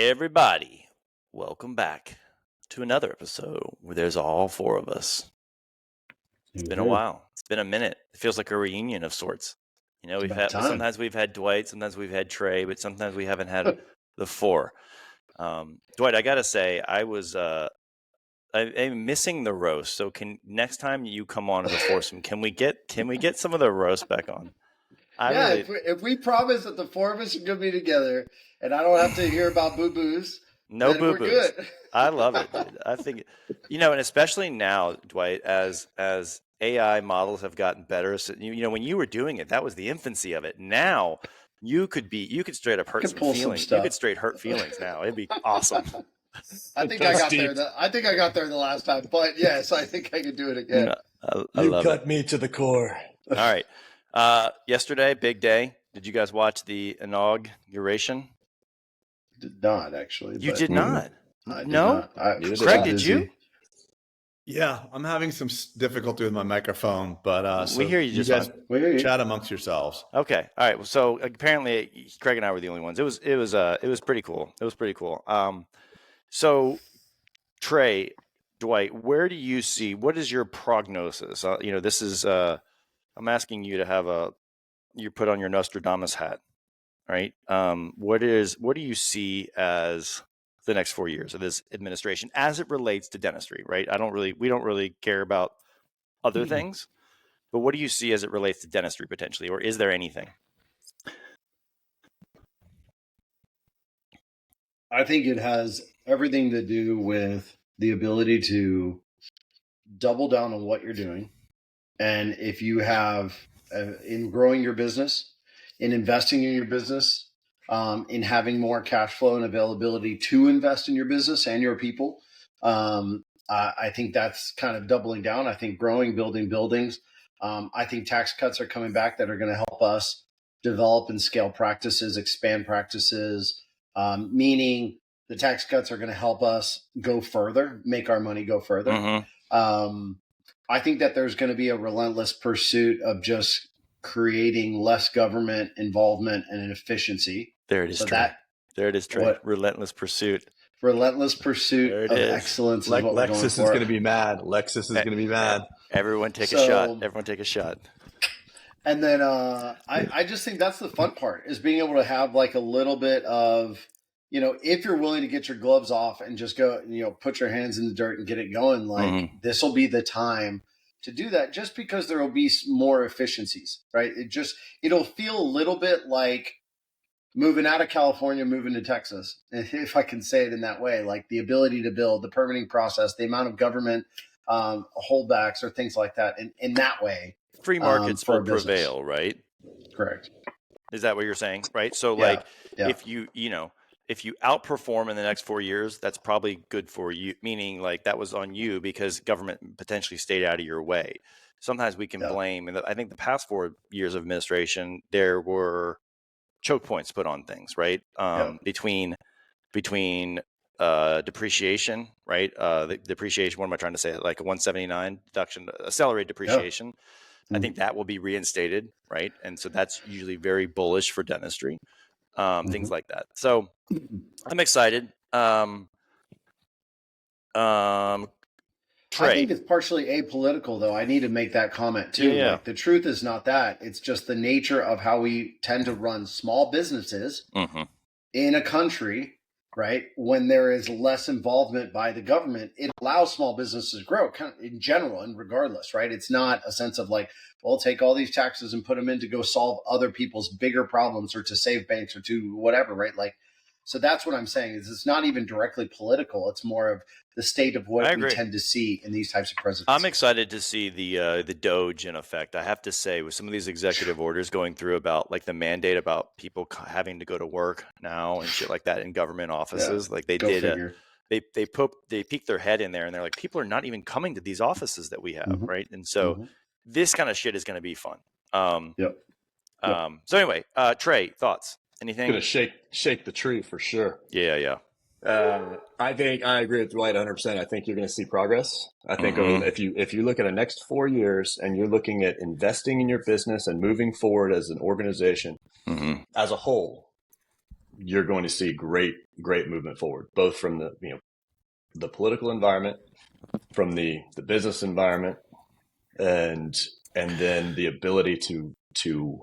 Everybody, welcome back to another episode where there's all four of us. It's been a while. It's been a minute. It feels like a reunion of sorts. You know, sometimes we've had Dwight, sometimes we've had Trey, but sometimes we haven't had the four. Dwight, I gotta say, I'm missing the roast. So next time you come on as a foursome, can we get some of the roast back on? If we promise that the four of us are going to be together and I don't have to hear about boo-boos, no then we're boo-boos. good. I love it, dude. I think, and especially now, Dwight, as AI models have gotten better. So, when you were doing it, that was the infancy of it. Now you could straight up hurt some feelings. You could straight hurt feelings now. It'd be awesome. I think I got there the last time, but yes, I think I could do it again. You cut me to the core. All right. Yesterday, big day. Did you guys watch the inauguration? Did not actually. You did not? No? Craig, did you? Yeah, I'm having some difficulty with my microphone, but we hear you just guys chat amongst yourselves. Okay, all right. So apparently, Craig and I were the only ones. It was pretty cool. It was pretty cool. So Trey, Dwight, where do you see? What is your prognosis? This is. I'm asking you to you put on your Nostradamus hat, right? What do you see as the next 4 years of this administration as it relates to dentistry, right? We don't really care about other things, but what do you see as it relates to dentistry potentially, or is there anything? I think it has everything to do with the ability to double down on what you're doing. And if you have, in growing your business, in investing in your business, in having more cash flow and availability to invest in your business and your people, I think that's kind of doubling down. I think growing, building buildings. I think tax cuts are coming back that are going to help us develop and scale practices, expand practices, meaning the tax cuts are going to help us go further, make our money go further. Mm-hmm. I think that there's going to be a relentless pursuit of just creating less government involvement and an efficiency. There it is, Trey. There it is, Trey. Relentless pursuit. Relentless pursuit of excellence. Lexus is going to be mad. Lexus is going to be mad. Everyone take a shot. Everyone take a shot. And then I just think that's the fun part, is being able to have like a little bit of, if you're willing to get your gloves off and just go, put your hands in the dirt and get it going, like this will be the time to do that, just because there will be more efficiencies, right? It'll feel a little bit like moving out of California, moving to Texas, if I can say it in that way, like the ability to build, the permitting process, the amount of government holdbacks or things like that. In that way, free markets will prevail, right? Correct. Is that what you're saying? Right. So if you outperform in the next 4 years, that's probably good for you, meaning like that was on you because government potentially stayed out of your way. Sometimes we can blame, and I think the past 4 years of administration, there were choke points put on things, right? Between depreciation, right? The depreciation, what am I trying to say? Like a 179 deduction, accelerated depreciation. I think that will be reinstated, right? And so that's usually very bullish for dentistry. Things like that. So I'm excited. Trey. I think it's partially apolitical, though. I need to make that comment too. Yeah. Like, the truth is not that. It's just the nature of how we tend to run small businesses in a country, right? When there is less involvement by the government, it allows small businesses to grow in general and regardless, right? It's not a sense of like, well, take all these taxes and put them in to go solve other people's bigger problems or to save banks or to whatever, right? Like, so that's what I'm saying is it's not even directly political. It's more of the state of what we tend to see in these types of presidencies. I'm excited to see the Doge in effect. I have to say, with some of these executive orders going through about like the mandate about people having to go to work now and shit like that in government offices, like they did. They peeked their head in there and they're like, people are not even coming to these offices that we have, right? And so this kind of shit is going to be fun. So anyway, Trey, thoughts? Anything? It's going to shake the tree for sure. Yeah. I think I agree with Dwight 100%. I think you're going to see progress. I think if you look at the next 4 years and you're looking at investing in your business and moving forward as an organization as a whole, you're going to see great movement forward, both from the political environment, from the business environment, and then the ability to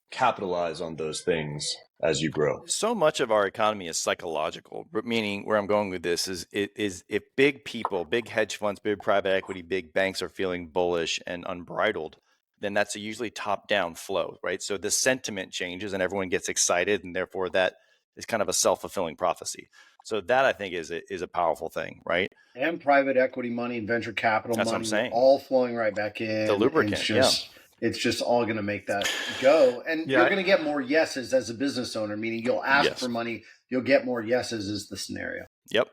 capitalize on those things as you grow. So much of our economy is psychological, meaning where I'm going with this is if big people, big hedge funds, big private equity, big banks are feeling bullish and unbridled, then that's a usually top-down flow, right? So the sentiment changes and everyone gets excited, and therefore that is kind of a self-fulfilling prophecy. So that, I think, is a powerful thing, right? And private equity money and venture capital That's what I'm money, saying. all flowing right back in. The lubricant, It's just all going to make that go. And Yeah, you're going to get more yeses as a business owner, meaning you'll ask Yes. for money, you'll get more yeses is the scenario. Yep.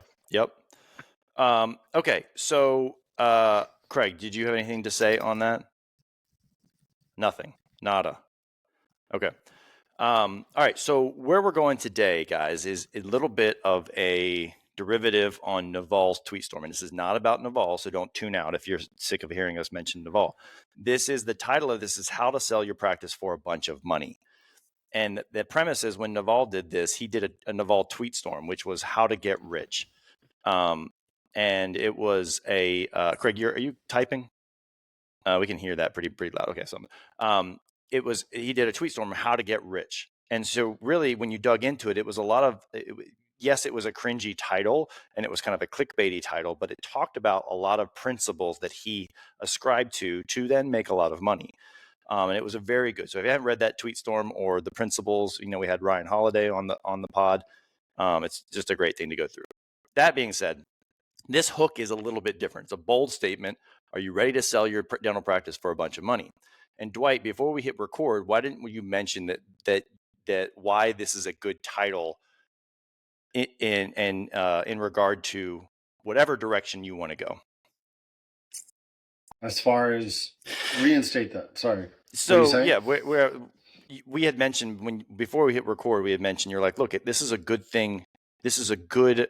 Okay, so Craig, did you have anything to say on that? Nothing. Nada. Okay. All right. So where we're going today, guys, is a little bit of a derivative on Naval's tweet storm. And this is not about Naval, so don't tune out if you're sick of hearing us mention Naval. This is the title of this is How to Sell Your Practice for a Bunch of Money. And the premise is when Naval did this, he did a Naval tweet storm, which was how to get rich. And it was a Craig, are you typing? We can hear that pretty loud. Okay, so he did a tweet storm on how to get rich, and so really when you dug into it, it was a lot of yes, it was a cringy title and it was kind of a clickbaity title, but it talked about a lot of principles that he ascribed to then make a lot of money. And it was a very good. So if you haven't read that tweet storm or the principles, we had Ryan Holiday on the pod. It's just a great thing to go through. That being said, this hook is a little bit different. It's a bold statement. Are you ready to sell your dental practice for a bunch of money? And Dwight, before we hit record, why didn't you mention that why this is a good title in regard to whatever direction you want to go? As far as reinstate that, sorry. So yeah, we had mentioned before we hit record, we had mentioned you're like, look, this is a good thing. This is a good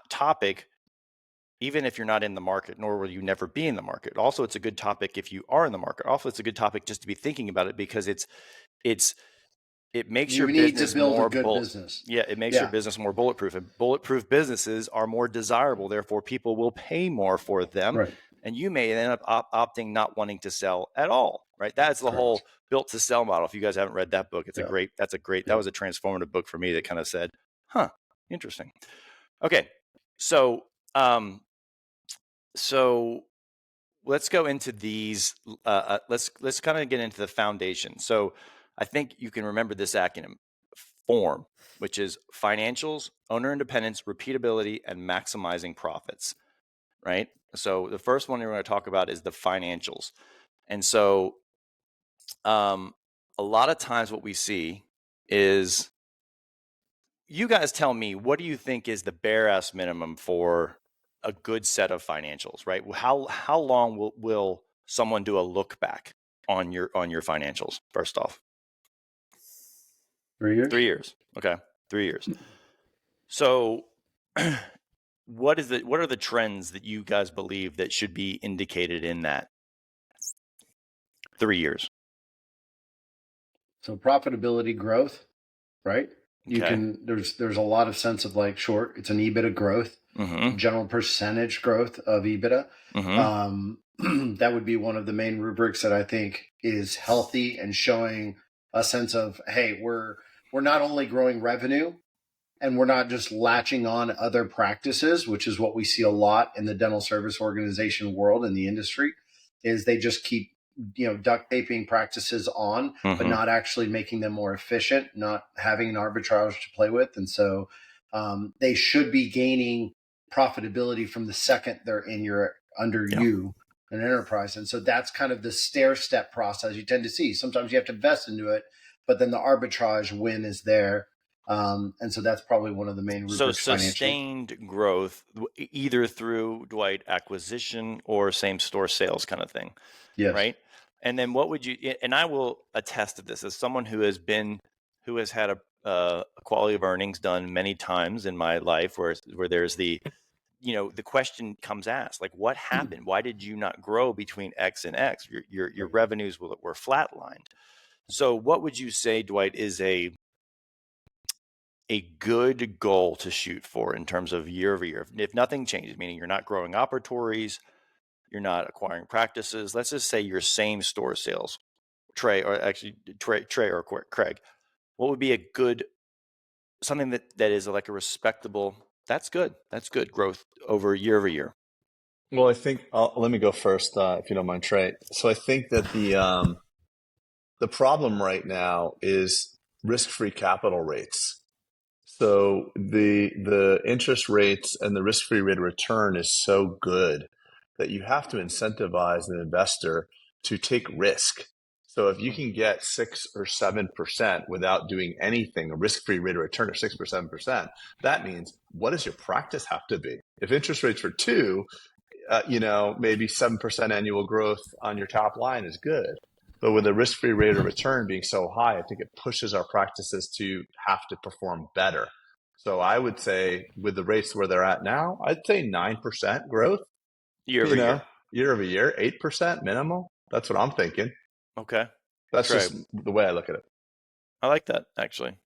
topic. Even if you're not in the market, nor will you never be in the market. Also, it's a good topic if you are in the market. Also, it's a good topic just to be thinking about it because it makes your business more business. Yeah, it makes your business more bulletproof. And bulletproof businesses are more desirable. Therefore, people will pay more for them. Right. And you may end up opting not wanting to sell at all. Right. That's the whole built to sell model. If you guys haven't read that book, that was a transformative book for me that kind of said, interesting. Okay. So let's go into these. Let's kind of get into the foundation. So I think you can remember this acronym, FORM, which is financials, owner independence, repeatability, and maximizing profits. Right. So the first one we're going to talk about is the financials. And so a lot of times what we see is, you guys tell me, what do you think is the bare ass minimum for a good set of financials, right? How long will someone do a look back on your financials? First off, 3 years. 3 years. Okay, 3 years. So, what are the trends that you guys believe that should be indicated in that 3 years? So profitability growth, right? You can there's a lot of sense of like short. It's an EBITDA growth, general percentage growth of EBITDA. That would be one of the main rubrics that I think is healthy and showing a sense of, hey, we're not only growing revenue and we're not just latching on other practices, which is what we see a lot in the dental service organization world in the industry, is they just keep duct taping practices on, but not actually making them more efficient, not having an arbitrage to play with. And so they should be gaining profitability from the second they're under you, an enterprise. And so that's kind of the stair step process you tend to see. Sometimes you have to invest into it, but then the arbitrage win is there. And so that's probably one of the main rubrics. So sustained growth, either through, Dwight, acquisition or same store sales kind of thing. Yes. Right. And then what would you, and I will attest to this as someone who has had a quality of earnings done many times in my life where there's the question comes asked, like, what happened? Why did you not grow between X and X? Your revenues were flatlined. So what would you say, Dwight, is a good goal to shoot for in terms of year over year? If nothing changes, meaning you're not growing operatories, you're not acquiring practices. Let's just say your same store sales, Trey or Craig. What would be a good, something that is like a respectable, that's good growth year over year? Well, I think let me go first, if you don't mind, Trey. So I think that the problem right now is risk-free capital rates. So the interest rates and the risk-free rate of return is so good that you have to incentivize an investor to take risk. So if you can get 6 or 7% without doing anything, a risk-free rate of return of 6 or 7%, that means what does your practice have to be? If interest rates were 2, maybe 7% annual growth on your top line is good. But with the risk-free rate of return being so high, I think it pushes our practices to have to perform better. So I would say with the rates where they're at now, I'd say 9% growth, Year over year. year over year, 8% minimal. That's what I'm thinking. Okay. That's Trey, just the way I look at it. I like that, actually.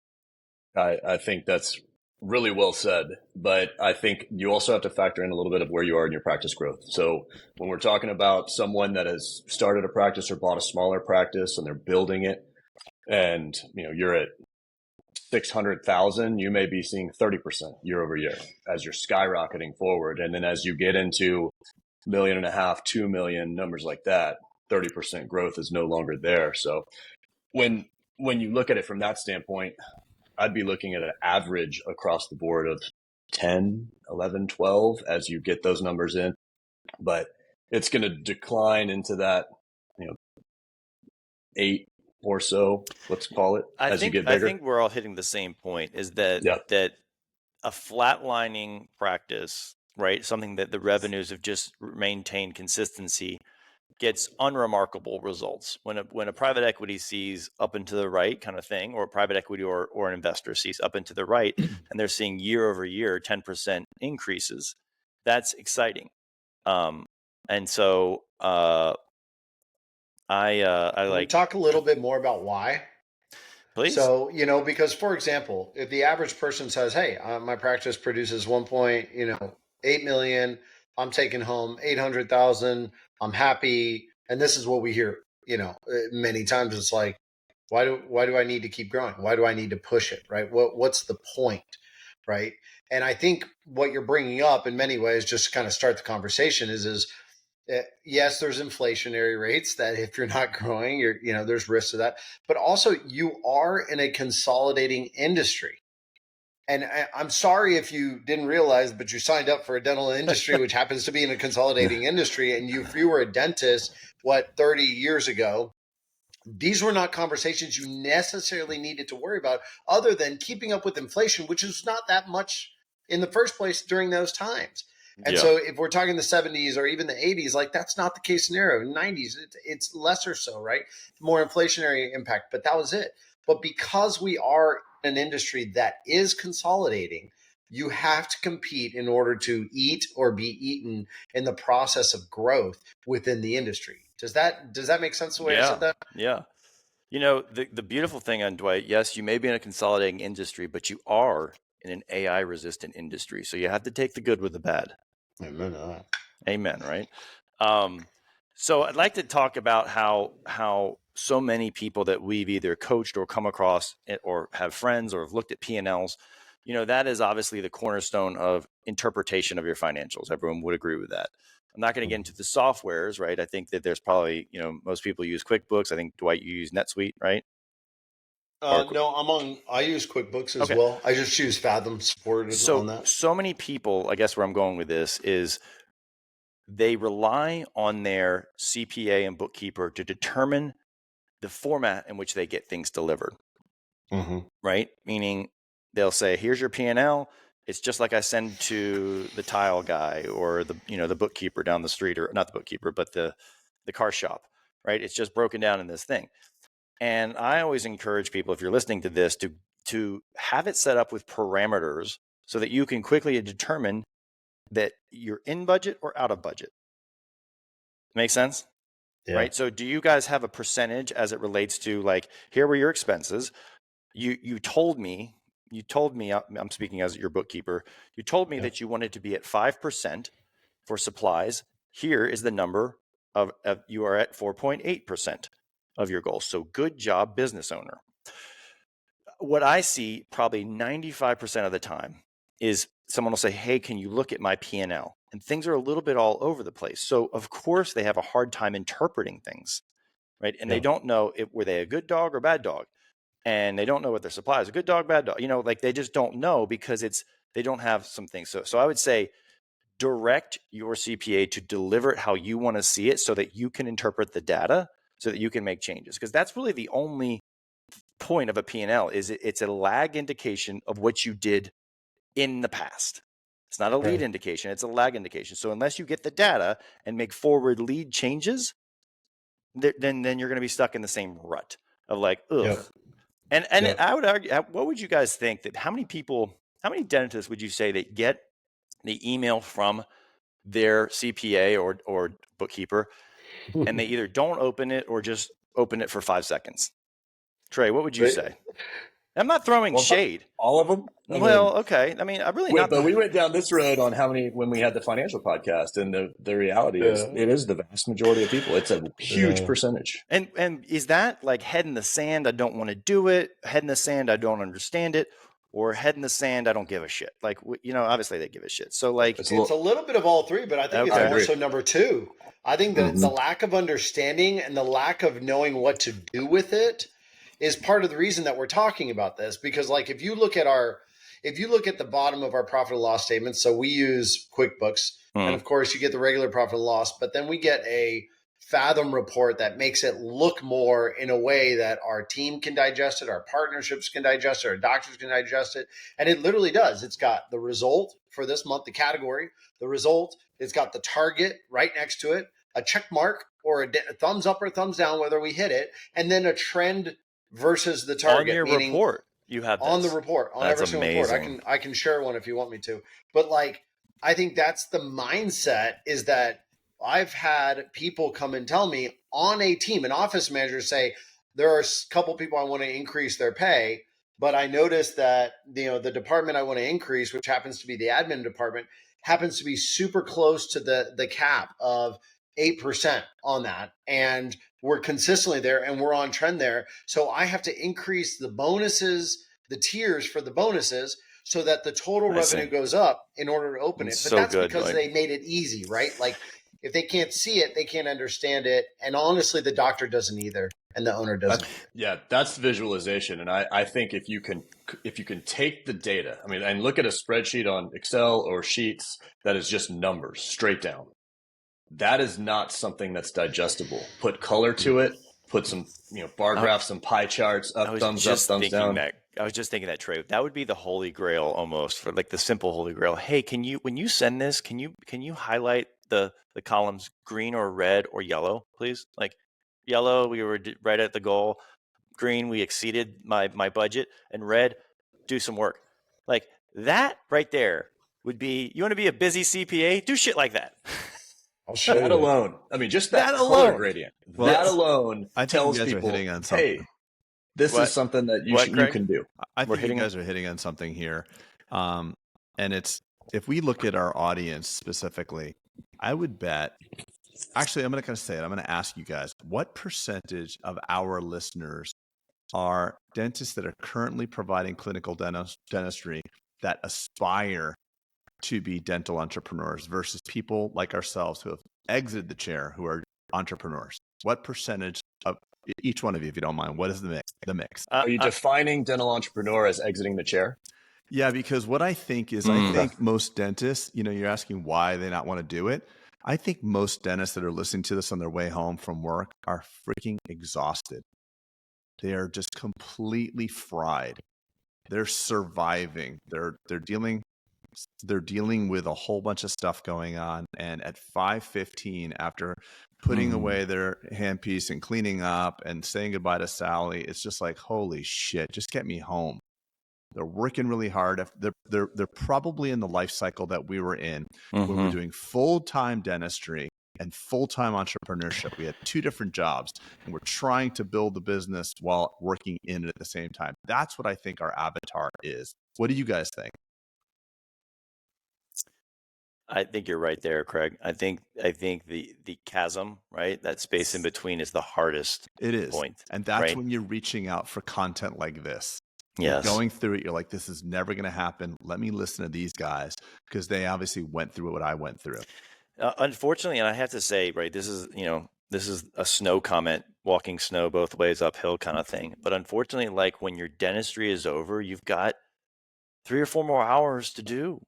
I think that's really well said, but I think you also have to factor in a little bit of where you are in your practice growth. So when we're talking about someone that has started a practice or bought a smaller practice and they're building it, and you're at 600,000, you may be seeing 30% year over year as you're skyrocketing forward. And then as you get into $1.5 million, 2 million, numbers like that, 30% growth is no longer there. So when you look at it from that standpoint, I'd be looking at an average across the board of 10, 11, 12 as you get those numbers in. But it's going to decline into that, 8 or so, let's call it, as you get bigger. I think we're all hitting the same point, is that Yeah. that a flatlining practice, right? Something that the revenues have just maintained consistency, gets unremarkable results. When a private equity sees up and to the right kind of thing, or a private equity or an investor sees up and to the right, and they're seeing year over year 10% increases, that's exciting. And so I Can we like, talk a little bit more about why? please. So, because for example, if the average person says, "Hey, my practice produces 1.8 million, I'm taking home 800,000, I'm happy," and this is what we hear, many times. It's like, why do I need to keep growing? Why do I need to push it? Right? What's the point? Right? And I think what you're bringing up in many ways, just to kind of start the conversation, is yes, there's inflationary rates that if you're not growing, there's risks of that. But also, you are in a consolidating industry. And I'm sorry if you didn't realize, but you signed up for a dental industry, which happens to be in a consolidating industry. And if you were a dentist, 30 years ago, these were not conversations you necessarily needed to worry about, other than keeping up with inflation, which is not that much in the first place during those times. And so if we're talking the 70s or even the 80s, like that's not the case scenario. In the 90s, it's lesser so, right? More inflationary impact, but that was it. But because we are in an industry that is consolidating, you have to compete in order to eat or be eaten in the process of growth within the industry. Does that make sense the way I said that? Yeah. The beautiful thing on Dwight, yes, you may be in a consolidating industry, but you are in an AI resistant industry. So you have to take the good with the bad. Amen. Right. So I'd like to talk about how so many people that we've either coached or come across or have friends or have looked at P&Ls, that is obviously the cornerstone of interpretation of your financials. Everyone would agree with that. I'm not going to get into the softwares, right? I think that there's probably, most people use QuickBooks. I think, Dwight, you use NetSuite, right? No, I use QuickBooks as well. I just choose Fathom supported on that. So many people, I guess where I'm going with this is they rely on their CPA and bookkeeper to determine the format in which they get things delivered, right? Meaning they'll say, here's your P&L. It's just like I send to the tile guy or the bookkeeper down the street, or not the bookkeeper, but the car shop, right? It's just broken down in this thing. And I always encourage people, if you're listening to this, to have it set up with parameters so that you can quickly determine that you're in budget or out of budget. Make sense? Yeah. Right. So do you guys have a percentage as it relates to, like, here were your expenses? You told me you told me, I'm speaking as your bookkeeper, you told me that you wanted to be at 5% for supplies. Here is the number of you are at 4.8% of your goal. So good job, business owner. What I see probably 95% of the time is someone will say, hey, can you look at my P&L? And things are a little bit all over the place. So of course they have a hard time interpreting things, right? And they don't know were they a good dog or bad dog? And they don't know what their supply is, a good dog, bad dog, like they just don't know because they don't have some things. So I would say direct your CPA to deliver it how you want to see it so that you can interpret the data so that you can make changes. Because that's really the only point of a P&L is it's a lag indication of what you did in the past. It's not a lead indication, it's a lag indication. So unless you get the data and make forward lead changes, then you're going to be stuck in the same rut of like, ugh. And I would argue, what would you guys think that how many dentists would you say that get the email from their CPA or bookkeeper and they either don't open it or just open it for 5 seconds? Trey, what would you say? I'm not throwing shade. All of them? Okay. I mean, I really not. But we went down this road on how many when we had the financial podcast, and the reality is it is the vast majority of people. It's a huge percentage. And is that like head in the sand? I don't want to do it. Head in the sand. I don't understand it. Or head in the sand. I don't give a shit. Like obviously they give a shit. So like it's a little bit of all three, but I think it's more so number two. I think that the lack of understanding and the lack of knowing what to do with it is part of the reason that we're talking about this. Because like if you look at the bottom of our profit and loss statement, so we use QuickBooks, and of course you get the regular profit and loss, but then we get a Fathom report that makes it look more in a way that our team can digest it, our partnerships can digest it, our doctors can digest it. And it literally does. It's got the result for this month, the category, the result. It's got the target right next to it, a check mark or a thumbs up or thumbs down, whether we hit it, and then a trend versus the target. On your report, you have on the report, on every single report. I can share one if you want me to. But like, I think that's the mindset, is that I've had people come and tell me on a team, an office manager say, there are a couple people I want to increase their pay, but I noticed that, the department I want to increase, which happens to be the admin department, happens to be super close to the cap of 8% on that. And we're consistently there and we're on trend there. So I have to increase the bonuses, the tiers for the bonuses, so that the total revenue goes up in order to open it. But that's because they made it easy, right? Like if they can't see it, they can't understand it. And honestly, the doctor doesn't either. And the owner doesn't. That's visualization. And I think if you can take the data, and look at a spreadsheet on Excel or Sheets that is just numbers straight down, that is not something that's digestible. Put color to it, put some bar graphs, some pie charts, thumbs up, thumbs down. I was just thinking that, Trey, that would be the holy grail almost, for like the simple holy grail. Hey, when you send this, can you highlight the columns green or red or yellow, please? Like yellow, we were right at the goal. Green, we exceeded my budget. And red, do some work. Like that right there would be, you want to be a busy CPA? Do shit like that. I'll show that alone. Just that color gradient. Well, that alone tells people, hitting on something. Hey, this is something that you can do. I think you guys are hitting on something here. And it's, if we look at our audience specifically, I would bet, actually, I'm going to kind of say it. I'm going to ask you guys, what percentage of our listeners are dentists that are currently providing clinical dentistry that aspire to be dental entrepreneurs versus people like ourselves who have exited the chair, who are entrepreneurs? What percentage of each one of you, if you don't mind, what is the mix? Are you defining dental entrepreneur as exiting the chair? Yeah, because what I think is, I think most dentists, you're asking why they not want to do it. I think most dentists that are listening to this on their way home from work are freaking exhausted. They are just completely fried. They're surviving. They're dealing with a whole bunch of stuff going on. And at 5:15, after putting away their handpiece and cleaning up and saying goodbye to Sally, it's just like, holy shit, just get me home. They're working really hard. They're probably in the life cycle that we were in, where we're doing full-time dentistry and full-time entrepreneurship. We had 2 different jobs, and we're trying to build the business while working in it at the same time. That's what I think our avatar is. What do you guys think? I think you're right there, Craig. I think the chasm, right? That space in between is the hardest It is. point. And that's right? when you're reaching out for content like this. Yes. You're going through it, you're like, this is never going to happen. Let me listen to these guys because they obviously went through what I went through. Unfortunately, and I have to say, right, this is a snow comment, walking snow both ways uphill kind of thing. But unfortunately, like when your dentistry is over, you've got 3 or 4 more hours to do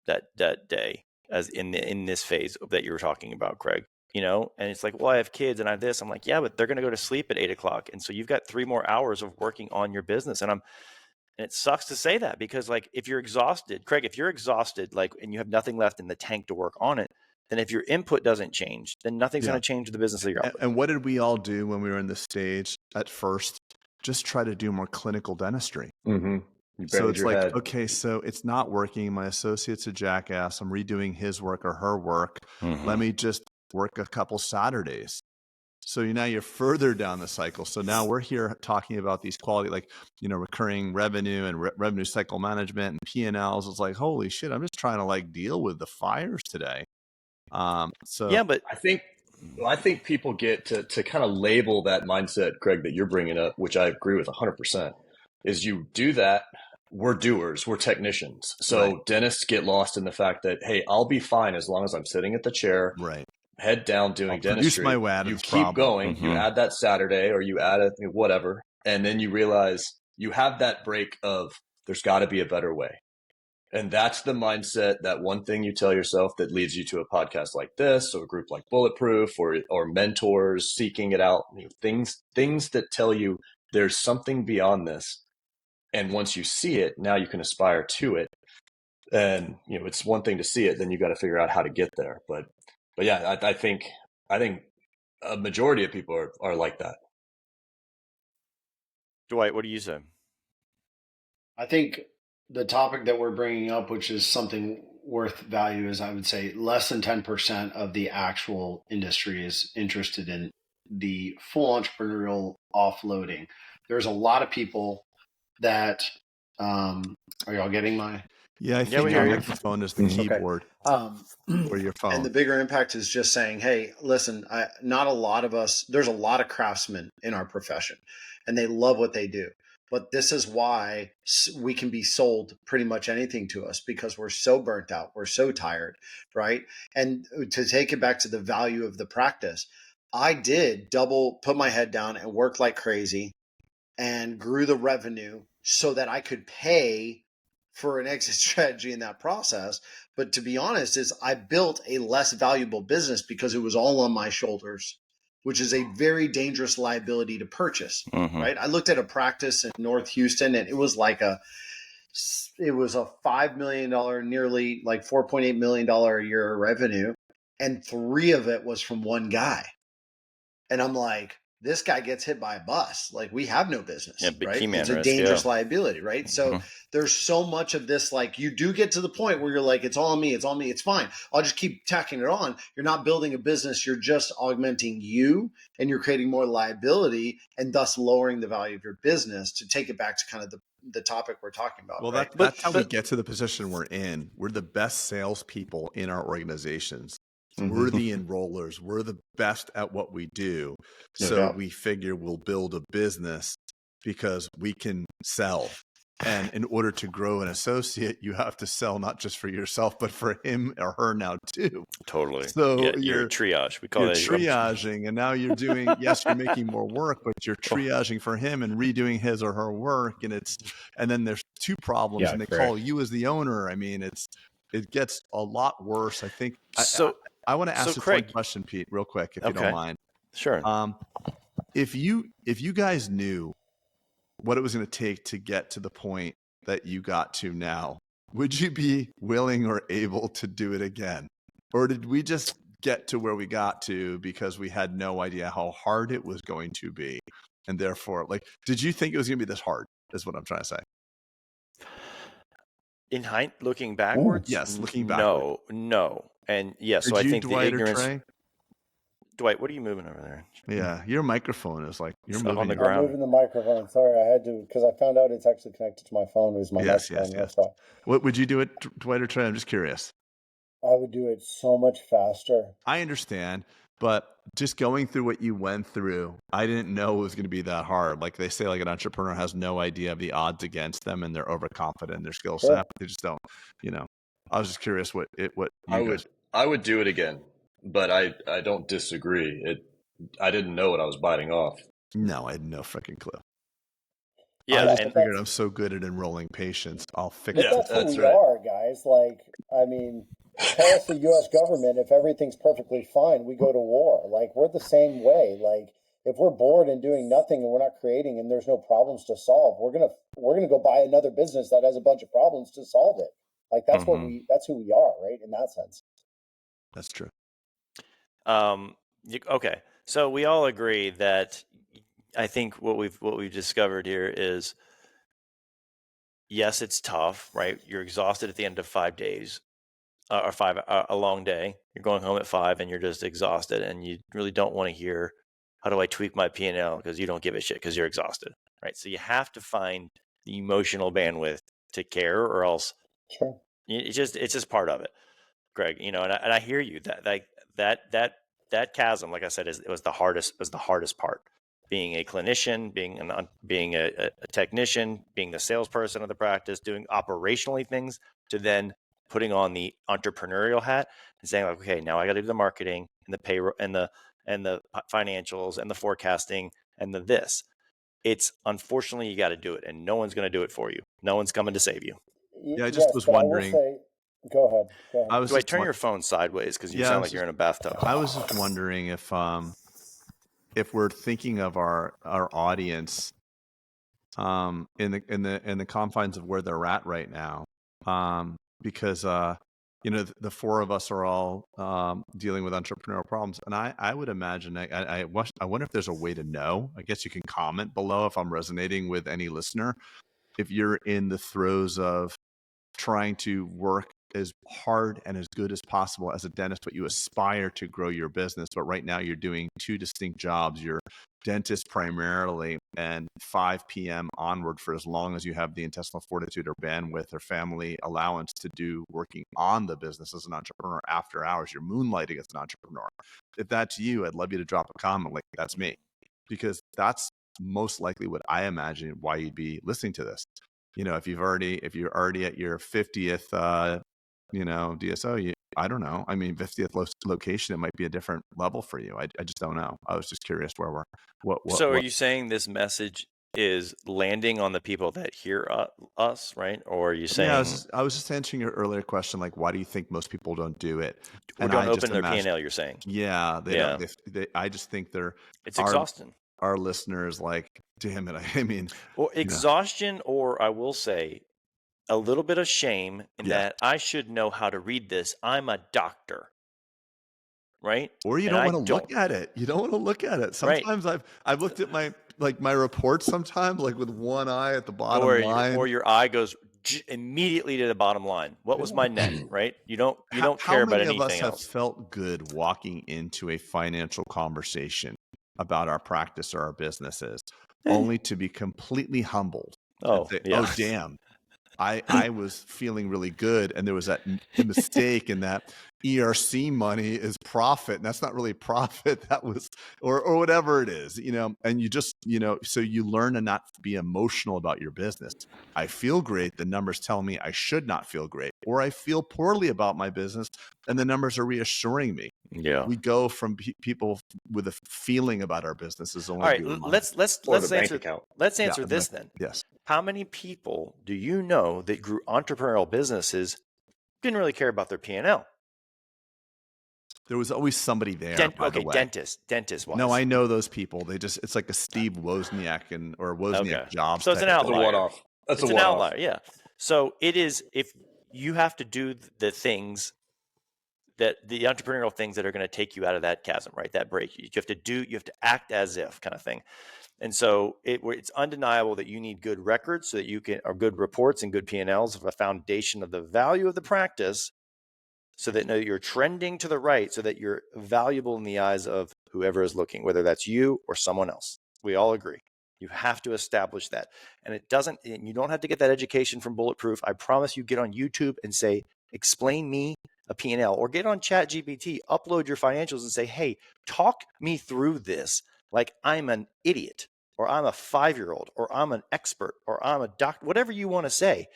that day, as in this phase that you were talking about, Craig. And it's like, well, I have kids and I have this. I'm like, yeah, but they're going to go to sleep at 8 o'clock, and so you've got 3 more hours of working on your business. And it sucks to say that because, like, if you're exhausted, Craig, if you're exhausted, like, and you have nothing left in the tank to work on it, then if your input doesn't change, then nothing's going to change the business that you're operating. And what did we all do when we were in the stage at first? Just try to do more clinical dentistry. Mm-hmm. So it's like, okay, so it's not working. My associate's a jackass. I'm redoing his work or her work. Mm-hmm. Let me just work a couple Saturdays. So now you're further down the cycle. So now we're here talking about these quality, like, recurring revenue and revenue cycle management and P&Ls. It's like, holy shit, I'm just trying to like deal with the fires today. So yeah, but I think people get to kind of label that mindset, Craig, that you're bringing up, which I agree with 100%, is you do that. We're doers, we're technicians. So Right. Dentists get lost in the fact that, hey, I'll be fine as long as I'm sitting at the chair, right, head down doing I'll dentistry. produce my way out of You this keep problem. going, you add that Saturday or you add whatever, and then you realize you have that break of there's got to be a better way. And that's the mindset, that one thing you tell yourself that leads you to a podcast like this, or a group like Bulletproof, or mentors seeking it out, things that tell you there's something beyond this. And once you see it, now you can aspire to it. And it's one thing to see it, then you got to figure out how to get there. But yeah, I think a majority of people are like that. Dwight, what do you say? I think the topic that we're bringing up, which is something worth value, is I would say less than 10% of the actual industry is interested in the full entrepreneurial offloading. There's a lot of people that, are y'all getting my? Yeah, I think your microphone is the keyboard or your phone. And the bigger impact is just saying, hey, listen, not a lot of us, there's a lot of craftsmen in our profession and they love what they do. But this is why we can be sold pretty much anything to us, because we're so burnt out. We're so tired, right? And to take it back to the value of the practice, I did put my head down and work like crazy and grew the revenue so that I could pay for an exit strategy in that process. But to be honest, I built a less valuable business because it was all on my shoulders, which is a very dangerous liability to purchase, right? I looked at a practice in North Houston and it was a $5 million, nearly like $4.8 million a year revenue. And 3 of it was from one guy. And I'm like, this guy gets hit by a bus. Like, we have no business, right? It's a dangerous liability, right? So there's so much of this, like, you do get to the point where you're like, it's all on me. It's on me. It's fine. I'll just keep tacking it on. You're not building a business. You're just augmenting you, and you're creating more liability and thus lowering the value of your business. To take it back to kind of the topic we're talking about. Well, right? that's how we get to the position we're in. We're the best salespeople in our organizations. We're the enrollers. We're the best at what we do. So we figure we'll build a business because we can sell. And in order to grow an associate, you have to sell not just for yourself, but for him or her now too. Totally. So you're triage. We call it triaging. And now you're doing, yes, you're making more work, but you're triaging for him and redoing his or her work. And then there's 2 problems and they call you as the owner. I mean, it gets a lot worse. I think. I want to ask this one question, Pete, real quick, if you don't mind. Sure. If you guys knew what it was going to take to get to the point that you got to now, would you be willing or able to do it again? Or did we just get to where we got to because we had no idea how hard it was going to be? And therefore, like, did you think it was going to be this hard, is what I'm trying to say. Looking backwards? Yes, looking backwards. No. And yes, Did so I you, think Dwight, the ignorance. or Trey? Dwight, what are you moving over there? Yeah, your microphone is like you're It's up on moving. the I'm ground. moving the microphone. Sorry, I had to, because I found out it's actually connected to my phone. It was my Yes. microphone. That's why. What would you do it, Dwight or Trey? I'm just curious. I would do it so much faster. I understand, but just going through what you went through, I didn't know it was going to be that hard. Like they say, like an entrepreneur has no idea of the odds against them, and they're overconfident in their skill Sure. set. They just don't, you know. I was just curious what you I guys. would I would do it again, but I don't disagree. I didn't know what I was biting off. No, I had no freaking clue. Yeah, I just and figured I'm so good at enrolling patients. I'll fix But it. that's who that's we right. are, guys. Like, I mean, tell us the U.S. government, if everything's perfectly fine, we go to war. Like, we're the same way. Like, if we're bored and doing nothing and we're not creating and there's no problems to solve, we're gonna go buy another business that has a bunch of problems to solve it. Like, that's that's who we are, right? In that sense. That's true. Okay, so we all agree that I think what we've discovered here is, yes, it's tough, right? You're exhausted at the end of 5 days, or a long day. You're going home at 5 and you're just exhausted, and you really don't want to hear, how do I tweak my P&L? Because you don't give a shit because you're exhausted, right? So you have to find the emotional bandwidth to care, or else Sure. it's just part of it, Greg. And I hear you, that chasm, like I said, was the hardest part. Being a clinician, being a technician, being the salesperson of the practice, doing operationally things, to then putting on the entrepreneurial hat and saying, like, okay, now I got to do the marketing and the payroll and the financials and the forecasting and the this. It's, unfortunately, you got to do it, and no one's going to do it for you. No one's coming to save you. Yeah, I just was wondering. I will say, go ahead. I was Dwight, just turn your phone sideways because you Yeah, I sound was like you're in a bathtub. I was just wondering if we're thinking of our audience in the confines of where they're at right now, because the four of us are all dealing with entrepreneurial problems, and I would imagine I wonder if there's a way to know. I guess you can comment below if I'm resonating with any listener. If you're in the throes of trying to work as hard and as good as possible as a dentist, but you aspire to grow your business, but right now you're doing two distinct jobs. You're dentist primarily, and 5 p.m. onward, for as long as you have the intestinal fortitude or bandwidth or family allowance to do working on the business as an entrepreneur after hours. You're moonlighting as an entrepreneur. If that's you, I'd love you to drop a comment like, that's me, because that's most likely what I imagine why you'd be listening to this. If you're already at your 50th, DSO, I don't know. I mean, 50th location, it might be a different level for you. I just don't know. I was just curious where we're, what. So are you saying this message is landing on the people that hear us, right? Or are you saying? Yeah, I was just answering your earlier question, like, why do you think most people don't do it? Or don't open their P&L, you're saying? Yeah, they Yeah. don't. I just think it's exhausting. Our listeners, like, damn it. I mean, or exhaustion, or I will say a little bit of shame in that I should know how to read this. I'm a doctor, right? Or you don't want to look at it. You don't want to look at it. Sometimes I've looked at my reports sometimes, like with one eye at the bottom line. Or your eye goes immediately to the bottom line. What was my net, right? You don't care about anything else. How many of us have felt good walking into a financial conversation about our practice or our businesses, only to be completely humbled? Oh, say, yeah. Oh, damn. I was feeling really good, and there was that mistake in that ERC money is profit, and that's not really profit. That was, or whatever it is, and you just, so you learn to not be emotional about your business. I feel great. The numbers tell me I should not feel great, or I feel poorly about my business, and the numbers are reassuring me. Yeah. We go from people with a feeling about our businesses. All right, let's answer this then. Yes. How many people do you know that grew entrepreneurial businesses didn't really care about their P&L? There was always somebody there. Dentist wise. No, I know those people. It's like a Steve Wozniak or Wozniak Jobs. So it's an outlier. That's an outlier. Yeah. So it is, if you have to do the things that the entrepreneurial things that are going to take you out of that chasm, right? That break. You have to act as if kind of thing. And so it's undeniable that you need good records so that you can, or good reports and good P&Ls of a foundation of the value of the practice, so that you're trending to the right, so that you're valuable in the eyes of whoever is looking, whether that's you or someone else. We all agree. You have to establish that. And you don't have to get that education from Bulletproof. I promise you, get on YouTube and say, explain me a P&L, or get on ChatGPT, upload your financials and say, hey, talk me through this like I'm an idiot, or I'm a 5-year-old, or I'm an expert, or I'm a doctor, whatever you want to say.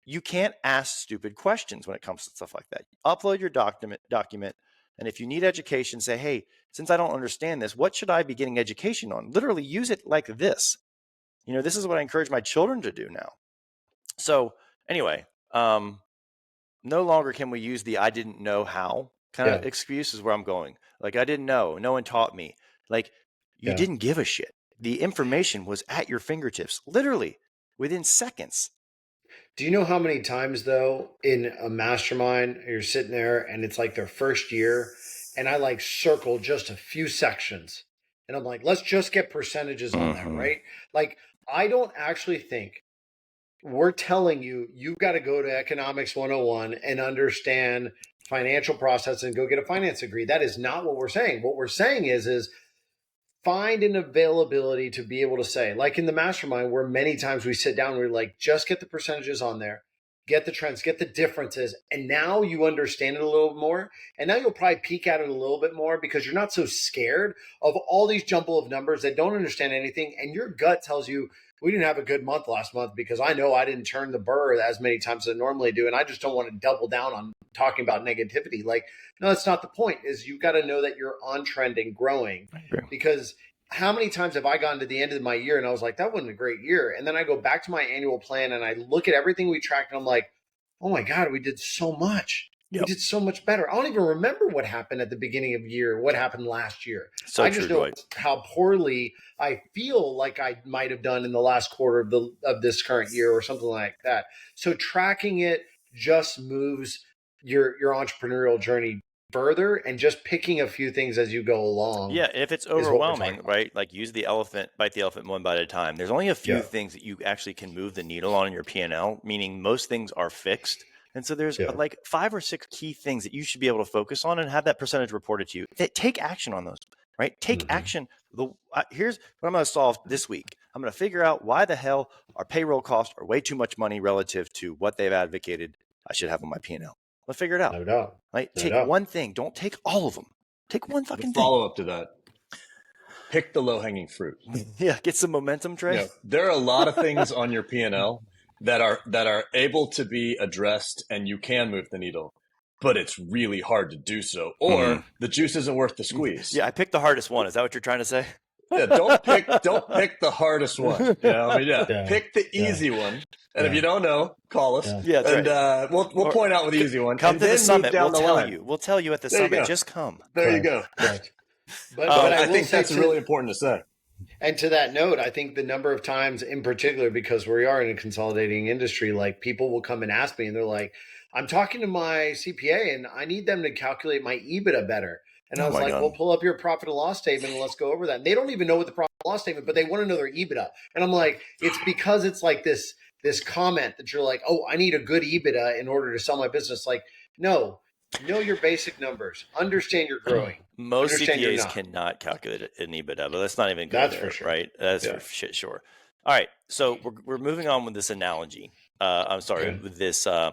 You can't ask stupid questions when it comes to stuff like that. Upload your document, and if you need education, say, hey, since I don't understand this, what should I be getting education on? Literally use it like this. This is what I encourage my children to do now. So anyway, no longer can we use the I didn't know how kind of excuse is where I'm going. Like, I didn't know. No one taught me. Like, you didn't give a shit. The information was at your fingertips, literally within seconds. Do you know how many times, though, in a mastermind, you're sitting there and it's like their first year, and I like circle just a few sections, and I'm like, let's just get percentages on there, right? Like, I don't actually think we're telling you, you've got to go to Economics 101 and understand financial process and go get a finance degree. That is not what we're saying. What we're saying is find an availability to be able to say, like in the mastermind, where many times we sit down and we're like, just get the percentages on there, get the trends, get the differences. And now you understand it a little more. And now you'll probably peek at it a little bit more because you're not so scared of all these jumble of numbers that don't understand anything. And your gut tells you, we didn't have a good month last month because I know I didn't turn the burr as many times as I normally do. And I just don't want to double down on talking about negativity. Like, no, that's not the point. Is you got to know that you're on trend and growing. Because how many times have I gotten to the end of my year and I was like, that wasn't a great year. And then I go back to my annual plan and I look at everything we tracked and I'm like, oh my God, we did so much. Yep. We did so much better. I don't even remember what happened at the beginning of the year, what happened last year. So I just know Dwight, how poorly I feel like I might have done in the last quarter of this current year or something like that. So tracking it just moves your entrepreneurial journey further, and just picking a few things as you go along. Yeah, if it's overwhelming, right? Like, use the elephant, bite the elephant one bite at a time. There's only a few things that you actually can move the needle on in your P&L, meaning most things are fixed. And so there's like 5 or 6 key things that you should be able to focus on and have that percentage reported to you. Take action on those, right? Take action. Here's what I'm going to solve this week. I'm going to figure out why the hell our payroll costs are way too much money relative to what they've advocated I should have on my P&L. Let's figure it out. No doubt. Right? Take one thing. Don't take all of them. Take one fucking thing. Follow up to that. Pick the low-hanging fruit. Yeah, get some momentum, Trey. There are a lot of things on your P&L that are able to be addressed, and you can move the needle, but it's really hard to do so, or the juice isn't worth the squeeze. Yeah, I picked the hardest one. Is that what you're trying to say? Yeah, don't pick the hardest one. Pick the easy one. And if you don't know, call us. Yeah, and right. We'll point out with the easy one. Come to the summit. We'll tell you at the summit. Just come. There you go. Right. But I think that's really important to say. And to that note, I think the number of times in particular, because we are in a consolidating industry, like people will come and ask me and they're like, I'm talking to my CPA and I need them to calculate my EBITDA better. And I was like, well, pull up your profit and loss statement and let's go over that. And they don't even know what the profit and loss statement, but they want to know their EBITDA. And I'm like, it's because it's like this comment that you're like, oh, I need a good EBITDA in order to sell my business. Like, no, know your basic numbers. Understand you're growing. Most CPAs cannot calculate an EBITDA, but let's not even go there, for sure. Right? That's for shit sure. All right, so we're moving on with this analogy. With this the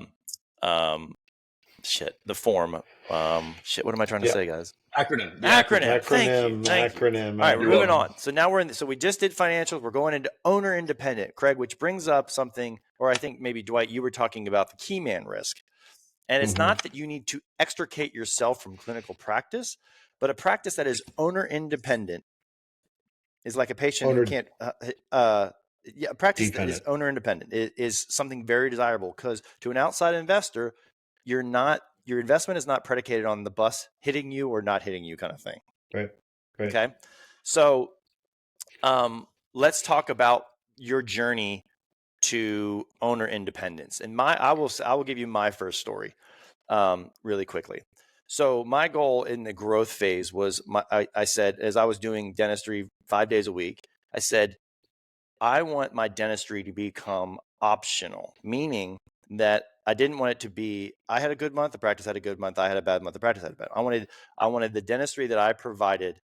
form. What am I trying to say, guys? Acronym. Thank you. All right, we're moving on. So now so we just did financials. We're going into owner independent, Craig, which brings up something, or I think maybe Dwight, you were talking about the key man risk. And it's not that you need to extricate yourself from clinical practice, but a practice that is owner independent is like a patient who can't. A practice that is owner independent is something very desirable, because to an outside investor, your investment is not predicated on the bus hitting you or not hitting you, kind of thing. Right. Okay. So, let's talk about your journey to owner independence. And I will give you my first story, really quickly. So my goal in the growth phase was I said, as I was doing dentistry 5 days a week, I said, I want my dentistry to become optional, meaning that I didn't want it to be, I had a good month, the practice had a good month, I had a bad month, the practice had a bad. I wanted the dentistry that I provided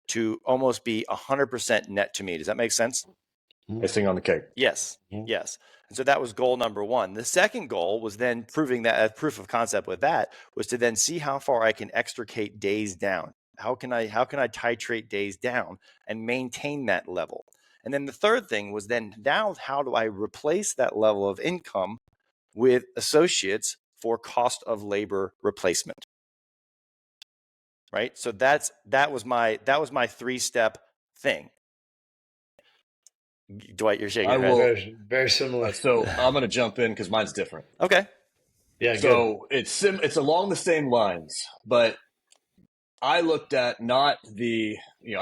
to almost be 100% net to me. Does that make sense? Icing on the cake. Yes. Yes. And so that was goal number one. The second goal was then proving that proof of concept with that was to then see how far I can extricate days down. How can I titrate days down and maintain that level? And then the third thing was then now how do I replace that level of income with associates for cost of labor replacement? Right? So that was my 3-step thing. Dwight, you're shaking your head. Very, very similar. So I'm going to jump in because mine's different. Okay. Yeah. So good. It's along the same lines, but I looked at I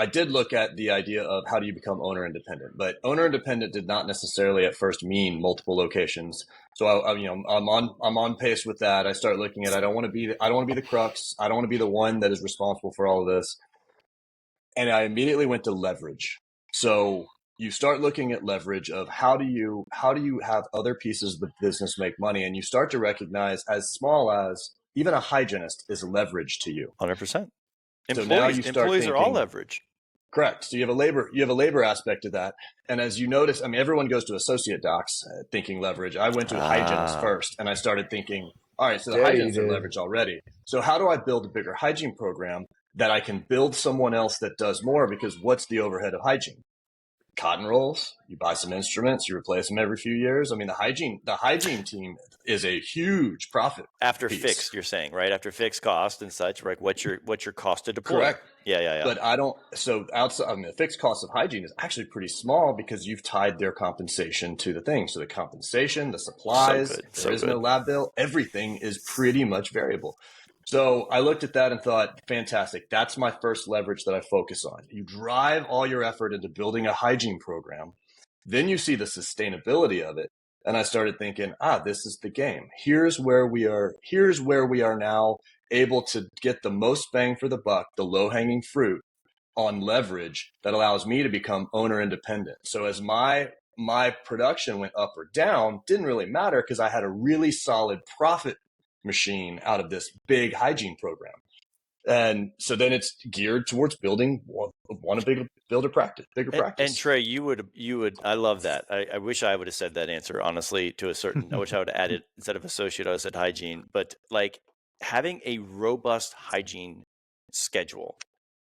did look at the idea of how do you become owner independent, but owner independent did not necessarily at first mean multiple locations. So I'm on pace with that. I start looking at I don't want to be the crux. I don't want to be the one that is responsible for all of this. And I immediately went to leverage. So you start looking at leverage of how do you have other pieces of the business make money, and you start to recognize as small as even a hygienist is leverage to you. 100%. Employees are all leverage. Correct. So you have a labor aspect of that. And as you notice, everyone goes to associate docs thinking leverage. I went to a hygienist first, and I started thinking, all right, so the hygienists are leverage already. So how do I build a bigger hygiene program that I can build someone else that does more? Because what's the overhead of hygiene? Cotton rolls, you buy some instruments, you replace them every few years. The hygiene team is a huge profit after piece. fixed, you're saying, right? After fixed cost and such, right? What's your cost to deploy? Correct. Yeah. But outside, the fixed cost of hygiene is actually pretty small because you've tied their compensation to the thing. So the compensation, the supplies, there is no lab bill, everything is pretty much variable. So I looked at that and thought, fantastic. That's my first leverage that I focus on. You drive all your effort into building a hygiene program. Then you see the sustainability of it. And I started thinking, this is the game. Here's where we are now able to get the most bang for the buck, the low hanging fruit on leverage that allows me to become owner independent. So as my production went up or down, didn't really matter because I had a really solid profit machine out of this big hygiene program. And so then it's geared towards building bigger practice. And Trey, you would, I love that. I wish I would have said that answer, honestly, I wish I would have added, instead of associate, I would have said hygiene. But like having a robust hygiene schedule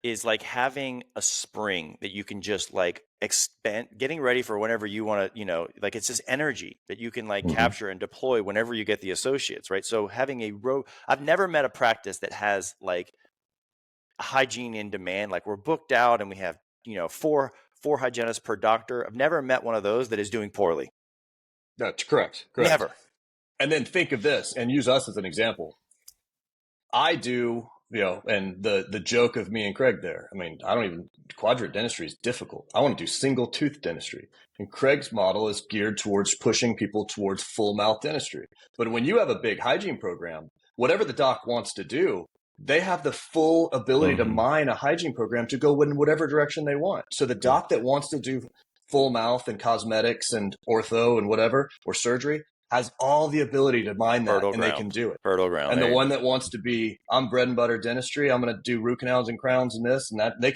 is like having a spring that you can just like expand, getting ready for whenever you want to, like it's this energy that you can like capture and deploy whenever you get the associates, right? So having I've never met a practice that has like hygiene in demand. Like we're booked out and we have, four hygienists per doctor. I've never met one of those that is doing poorly. That's correct. Never. And then think of this and use us as an example. I do, and the joke of me and Craig there, quadrant dentistry is difficult. I want to do single tooth dentistry. And Craig's model is geared towards pushing people towards full mouth dentistry. But when you have a big hygiene program, whatever the doc wants to do, they have the full ability to mine a hygiene program to go in whatever direction they want. So the doc that wants to do full mouth and cosmetics and ortho and whatever, or surgery, has all the ability to mine that, and they can do it. Fertile ground. And the one that wants to be, I'm bread and butter dentistry, I'm going to do root canals and crowns and this and that, they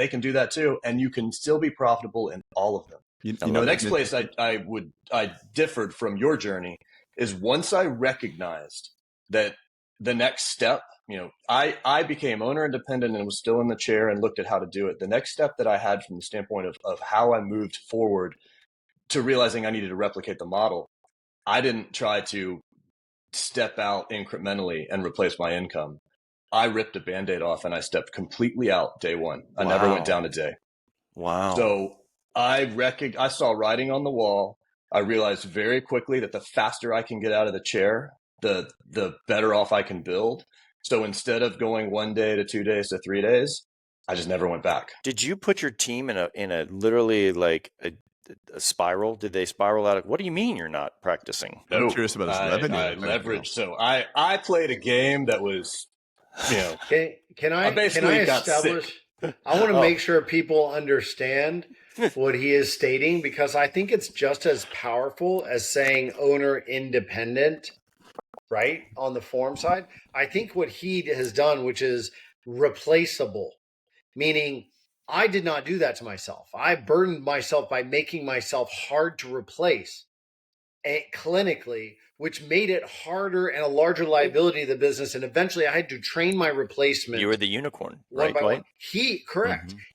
can do that too, and you can still be profitable in all of them. The next place I differed from your journey is once I recognized that the next step, I became owner independent and was still in the chair and looked at how to do it. The next step that I had from the standpoint of how I moved forward to realizing I needed to replicate the model, I didn't try to step out incrementally and replace my income. I ripped a Band-Aid off and I stepped completely out day one. I never went down a day. Wow. So I saw writing on the wall. I realized very quickly that the faster I can get out of the chair, the better off I can build. So instead of going 1 day to 2 days to 3 days, I just never went back. Did you put your team in a literally like a spiral? Did they spiral out? What do you mean you're not practicing? No, I'm curious about his revenue. I leveraged. So I played a game that was, Can I establish? I want to make sure people understand what he is stating, because I think it's just as powerful as saying owner independent, right? On the form side, I think what he has done, which is replaceable, meaning I did not do that to myself. I burdened myself by making myself hard to replace clinically, which made it harder and a larger liability to the business. And eventually I had to train my replacement. You were the unicorn, one right, by Dwight? one.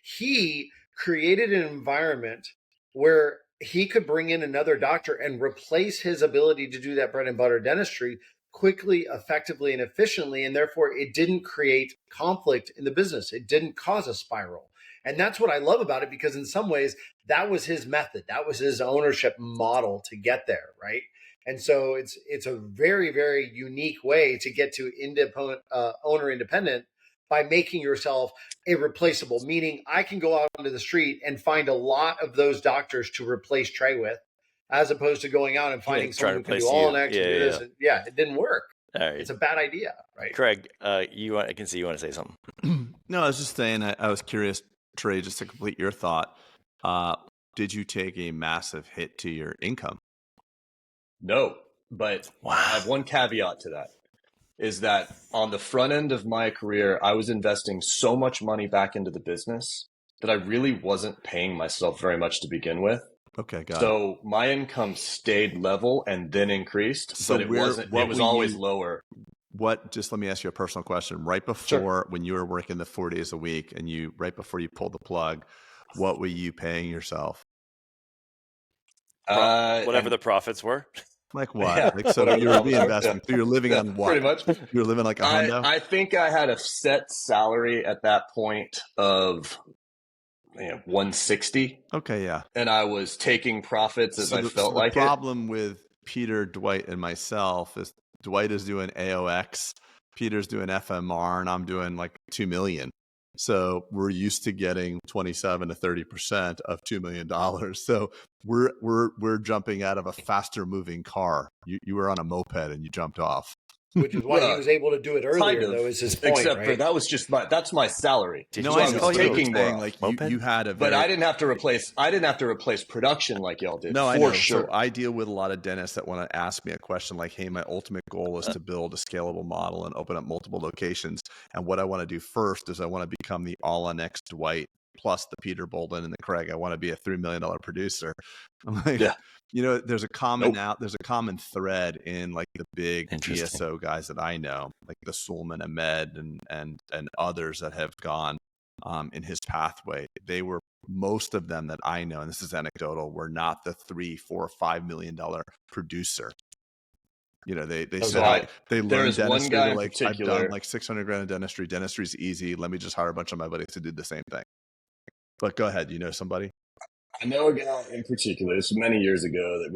He created an environment where he could bring in another doctor and replace his ability to do that bread and butter dentistry quickly, effectively, and efficiently. And therefore, it didn't create conflict in the business. It didn't cause a spiral. And that's what I love about it, because in some ways, that was his method. That was his ownership model to get there, right? And so it's a very, very unique way to get to owner independent by making yourself irreplaceable, meaning I can go out into the street and find a lot of those doctors to replace Trey with, as opposed to going out and finding someone who can do all next and do this. And it didn't work. All right. It's a bad idea, right? Craig, I can see you want to say something. No, I was just saying, I was curious, Trey, just to complete your thought. Did you take a massive hit to your income? No, but I have one caveat to that, is that on the front end of my career, I was investing so much money back into the business that I really wasn't paying myself very much to begin with. Okay, got it. So my income stayed level and then increased, but it was always lower. Just let me ask you a personal question. Right before, when you were working the 4 days a week and right before you pulled the plug, what were you paying yourself? Whatever the profits were. Like what? Yeah. Like, so you were reinvesting. So you're living on what? Pretty much. You're living like a hundo? I think I had a set salary at that point of 160. Okay, yeah. And I was taking profits as I felt like it. The problem with Peter, Dwight, and myself is Dwight is doing AOX, Peter's doing FMR, and I'm doing like 2 million. So we're used to getting 27 to 30% of $2 million. So we're jumping out of a faster moving car. You were on a moped and you jumped off. Which is why he was able to do it earlier, though, is his point, except right? for that was just that's my salary. I was taking more. Like you had a but I didn't have to replace production like y'all did. No, I for know. Sure. So I deal with a lot of dentists that want to ask me a question like, hey, my ultimate goal is to build a scalable model and open up multiple locations. And what I want to do first is I want to become the all-on-X Dwight plus the Peter Boulden and the Craig. I want to be a $3 million producer. I'm like, there's a common thread in like the big DSO guys that I know, like the Sulman Ahmed and others that have gone in his pathway. They were, most of them that I know, and this is anecdotal, were not the $3, $4, $5 million producer. They said they learned dentistry. They're like, I've done like $600,000 in dentistry. Dentistry's easy. Let me just hire a bunch of my buddies to do the same thing. But go ahead. You know somebody? I know a guy in particular. This was many years ago that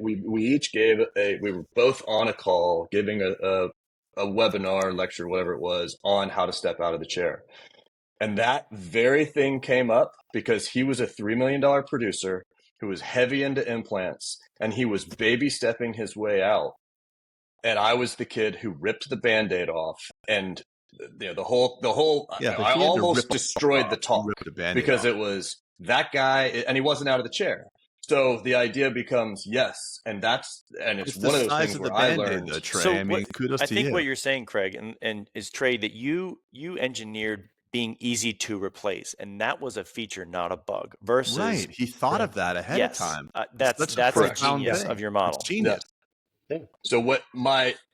we were both on a call giving a webinar, lecture, whatever it was, on how to step out of the chair. And that very thing came up because he was a $3 million producer who was heavy into implants, and he was baby stepping his way out. And I was the kid who ripped the Band-Aid off, and the whole I almost destroyed the talk because it was that guy, and he wasn't out of the chair. So the idea becomes yes, and it's one of those things where I learned. Though, Trey. Kudos to you. I think what you're saying, Craig, and is Trey, that you engineered being easy to replace, and that was a feature, not a bug. Versus, right? He thought of that ahead of time. That's a genius of your model. It's genius. Yeah. So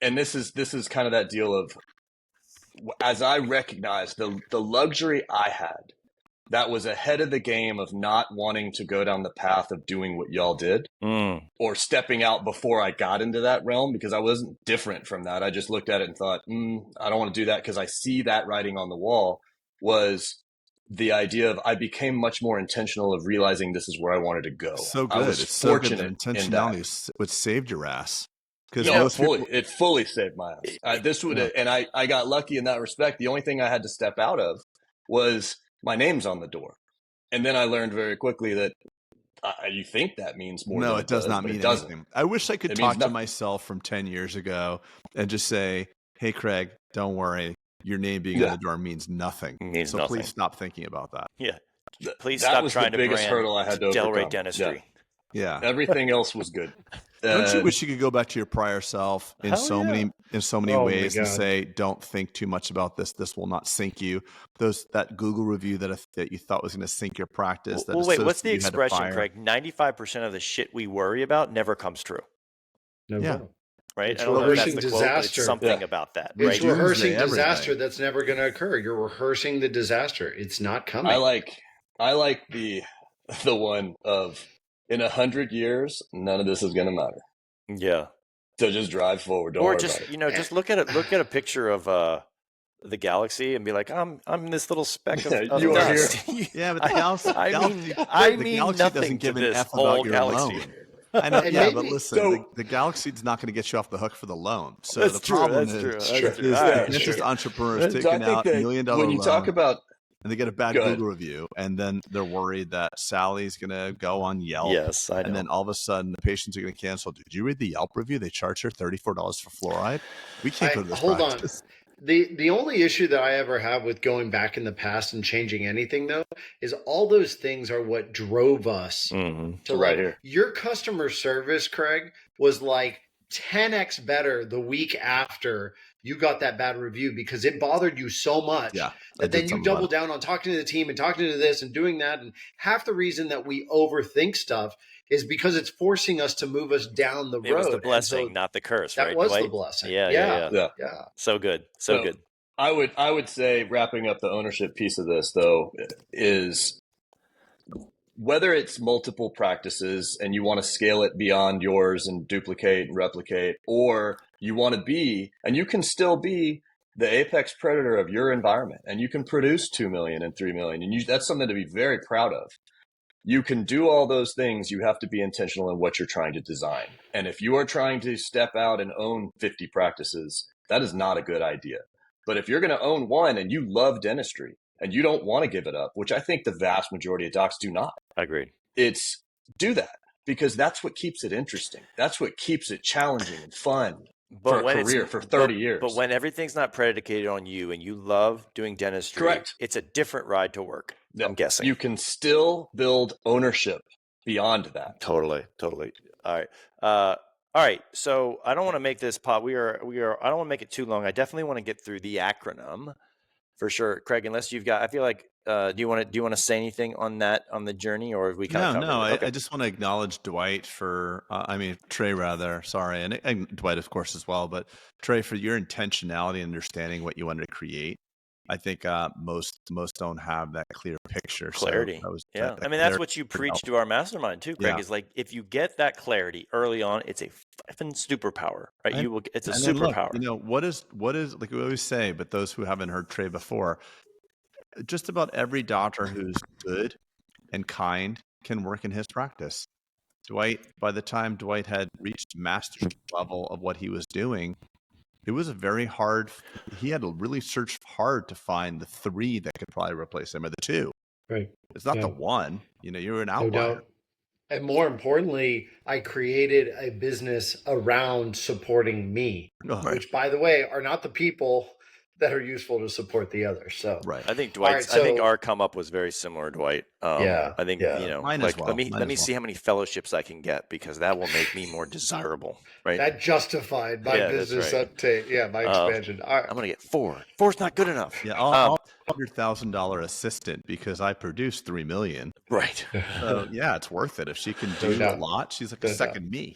this is kind of that deal of, as I recognized the luxury I had, that was ahead of the game of not wanting to go down the path of doing what y'all did or stepping out before I got into that realm, because I wasn't different from that. I just looked at it and thought, I don't want to do that because I see that writing on the wall. Was the idea of I became much more intentional of realizing this is where I wanted to go. So good. I was it's fortunate so good. Intentionality is what saved your ass. It fully saved my ass. And I got lucky in that respect. The only thing I had to step out of was my name's on the door. And then I learned very quickly that you think that means more. No, than it does not mean anything. I wish I could talk to myself from 10 years ago and just say, hey, Craig, don't worry. Your name being on the door means nothing. Please stop thinking about that. Yeah. Please stop trying to brand hurdle I had to Delray overcome. Dentistry. Yeah. Everything else was good. Don't you wish you could go back to your prior self in so many Oh, ways my and God. say, don't think too much about this. This will not sink you. That Google review that you thought was going to sink your practice. Well, wait, what's the expression, Craig? 95% of the shit we worry about never comes true. No. Right? It's I don't know if that's rehearsing the quote, but it's disaster. something about that, It's right? rehearsing Doomsday disaster everything. that's never going to occur. You're rehearsing the disaster. It's not coming. I like the one of in 100 years, none of this is going to matter. Yeah. So just drive forward. Don't Or worry just, about it. you know, just look at a picture of the galaxy and be like, I'm this little speck of You are dust. Yeah, but the galaxy, I the mean galaxy nothing doesn't give to an this F whole about your galaxy. loan. I know, And yeah, maybe- but listen, So- the galaxy's not going to get you off the hook for the loan. So That's the true. problem That's is, true. That's true. true. is All the right. dentist Sure. entrepreneurs So I taking think out that $1 million when you loan, talk about and they get a bad Go ahead. Google review, and then they're worried that Sally's going to go on Yelp. Yes, I know. And then all of a sudden, the patients are going to cancel. Did you read the Yelp review? They charge her $34 for fluoride. We can't go to this Hold practice. on. The only issue that I ever have with going back in the past and changing anything, though, is all those things are what drove us Mhm. to Right like here. your customer service, Craig, was like 10x better the week after you got that bad review because it bothered you so much Yeah, I that did then you something about double it. down on talking to the team and talking to this and doing that. And half the reason that we overthink stuff is because it's forcing us to move us down the road. It was the And blessing, so not the curse, that right? was the Dwight? blessing. Yeah. Yeah. So good. So So- good. I would say wrapping up the ownership piece of this though is whether it's multiple practices and you want to scale it beyond yours and duplicate and replicate, or you want to be, and you can still be the apex predator of your environment and you can produce 2 million and 3 million. And that's something to be very proud of. You can do all those things. You have to be intentional in what you're trying to design. And if you are trying to step out and own 50 practices, that is not a good idea. But if you're going to own one and you love dentistry and you don't want to give it up, which I think the vast majority of docs do not, Agreed. it's do that because that's what keeps it interesting. That's what keeps it challenging and fun for a career for 30 years. But when everything's not predicated on you and you love doing dentistry, Correct. It's a different ride to work. No, I'm guessing. you can still build ownership beyond that. Totally. All right. So I don't want to make this pod. I don't want to make it too long. I definitely want to get through the acronym for sure, Craig. Unless you've got, I feel like, do you want to say anything on the journey, or have we kind of covered it? Okay. I just want to acknowledge Dwight for, Trey rather, sorry, and Dwight of course as well, but Trey, for your intentionality and understanding what you wanted to create. I think most don't have that clear picture. Clarity. So Yeah. I mean, that's what you preach to our mastermind too, Craig, Yeah. is like, if you get that clarity early on, it's a effing superpower, right? It's a And then look, superpower. what is like we always say, but those who haven't heard Trey before, just about every doctor who's good and kind can work in his practice. Dwight, by the time Dwight had reached mastership level of what he was doing, it was he had to really search hard to find the 3 that could probably replace him, or the 2. Right. It's not the 1, you're an No outlier. doubt. And more importantly, I created a business around supporting me, Right. which, by the way, are not the people that are useful to support the others. So, Right. I think All right, I think so- our come up was very similar, Dwight. Yeah, I think yeah. Mine as like, well. let me see how many fellowships I can get, because that will make me more desirable, right? that justified my Yeah, that's business right. uptake. Yeah, my expansion. All right. I'm gonna get 4. 4's not good enough. Yeah, I'll $100,000 assistant because I produced 3 million. Right. So yeah, it's worth it if she can No do a doubt. lot. She's like No a second me.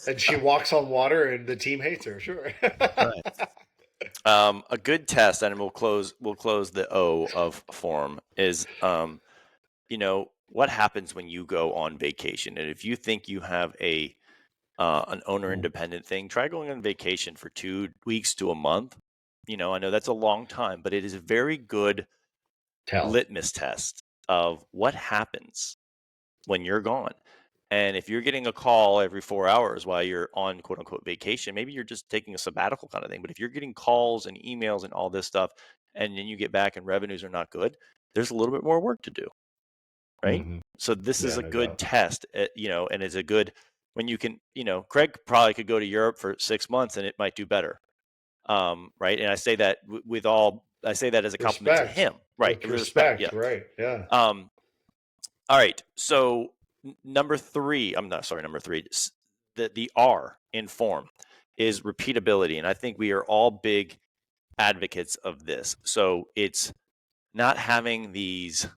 And she walks on water, and the team hates her. Sure. A good test, and we'll close the O of form, is what happens when you go on vacation. And if you think you have an owner independent thing, try going on vacation for 2 weeks to a month. I know that's a long time, but it is a very good litmus test of what happens when you're gone. And if you're getting a call every 4 hours while you're on quote unquote vacation, maybe you're just taking a sabbatical kind of thing. But if you're getting calls and emails and all this stuff, and then you get back and revenues are not good, there's a little bit more work to do. Right. Mhm. So this is a no good doubt. test, and it's a good, when you can, Craig probably could go to Europe for 6 months and it might do better. Right. And I say that I say that as a compliment to Respect. him. Right. With Respect. respect. Yeah. Right. Yeah. All right. So number 3, number 3, the R in form is repeatability. And I think we are all big advocates of this. So it's not having these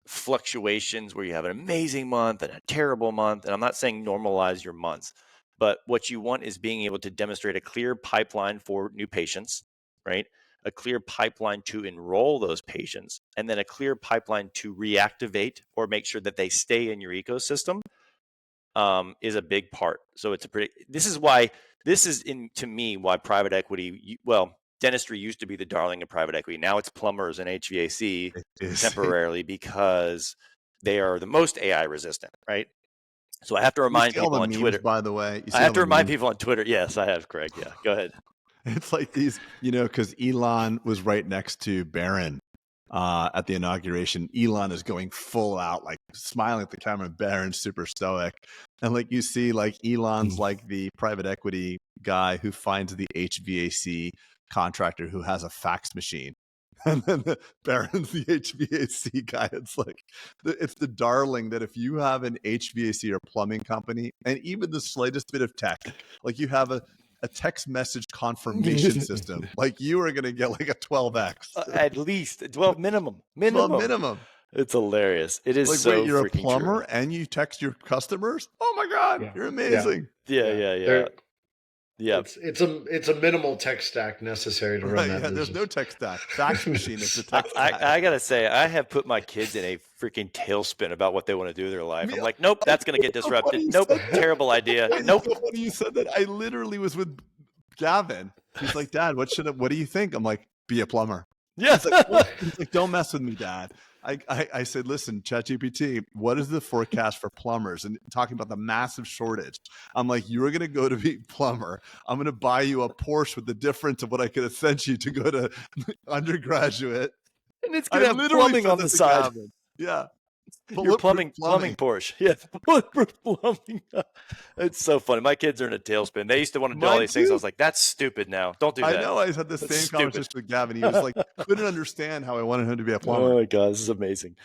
fluctuations where you have an amazing month and a terrible month. And I'm not saying normalize your months, but what you want is being able to demonstrate a clear pipeline for new patients, right? A clear pipeline to enroll those patients, and then a clear pipeline to reactivate or make sure that they stay in your ecosystem is a big part. So it's this is to me why private equity, dentistry used to be the darling of private equity. Now it's plumbers and HVAC temporarily because they are the most AI resistant, right? So I have to remind people on Twitter. By the way, I have to remind people on Twitter. Yes, I have, Craig. Yeah, go ahead. It's like these, because Elon was right next to Barron at the inauguration. Elon is going full out, like smiling at the camera. Barron's super stoic, and like you see, like Elon's like the private equity guy who finds the HVAC contractor who has a fax machine. And then Barron's the HVAC guy. It's like, it's the darling that if you have an HVAC or plumbing company, and even the slightest bit of tech, like you have a text message confirmation system, like you are going to get like a 12x. At least 12 minimum. 12 minimum. It's hilarious. It is like, so wait, you're a freaking plumber true. and you text your customers? Oh my God, you're amazing. Yeah. Yeah, it's a minimal tech stack necessary to run that business. There's no tech stack. Fax machine is the tech stack. I gotta say, I have put my kids in a freaking tailspin about what they want to do with their life. I'm like, nope, that's gonna get disrupted. Nope, terrible idea. Nope. So funny you said that. I literally was with Gavin. He's like, Dad, what do you think? I'm like, be a plumber. Yeah. He's like, don't mess with me, Dad. I said, listen, ChatGPT, what is the forecast for plumbers? And talking about the massive shortage. I'm like, you're going to go to be plumber. I'm going to buy you a Porsche with the difference of what I could have sent you to go to undergraduate. And it's going to have plumbing on the side. Yeah. Your plumbing Porsche. Yeah, bulletproof plumbing. It's so funny. My kids are in a tailspin. They used to want to do all these things. I was like, that's stupid now. Don't do that. I know. I had the same conversation with Gavin. He was like, couldn't understand how I wanted him to be a plumber. Oh my God, this is amazing.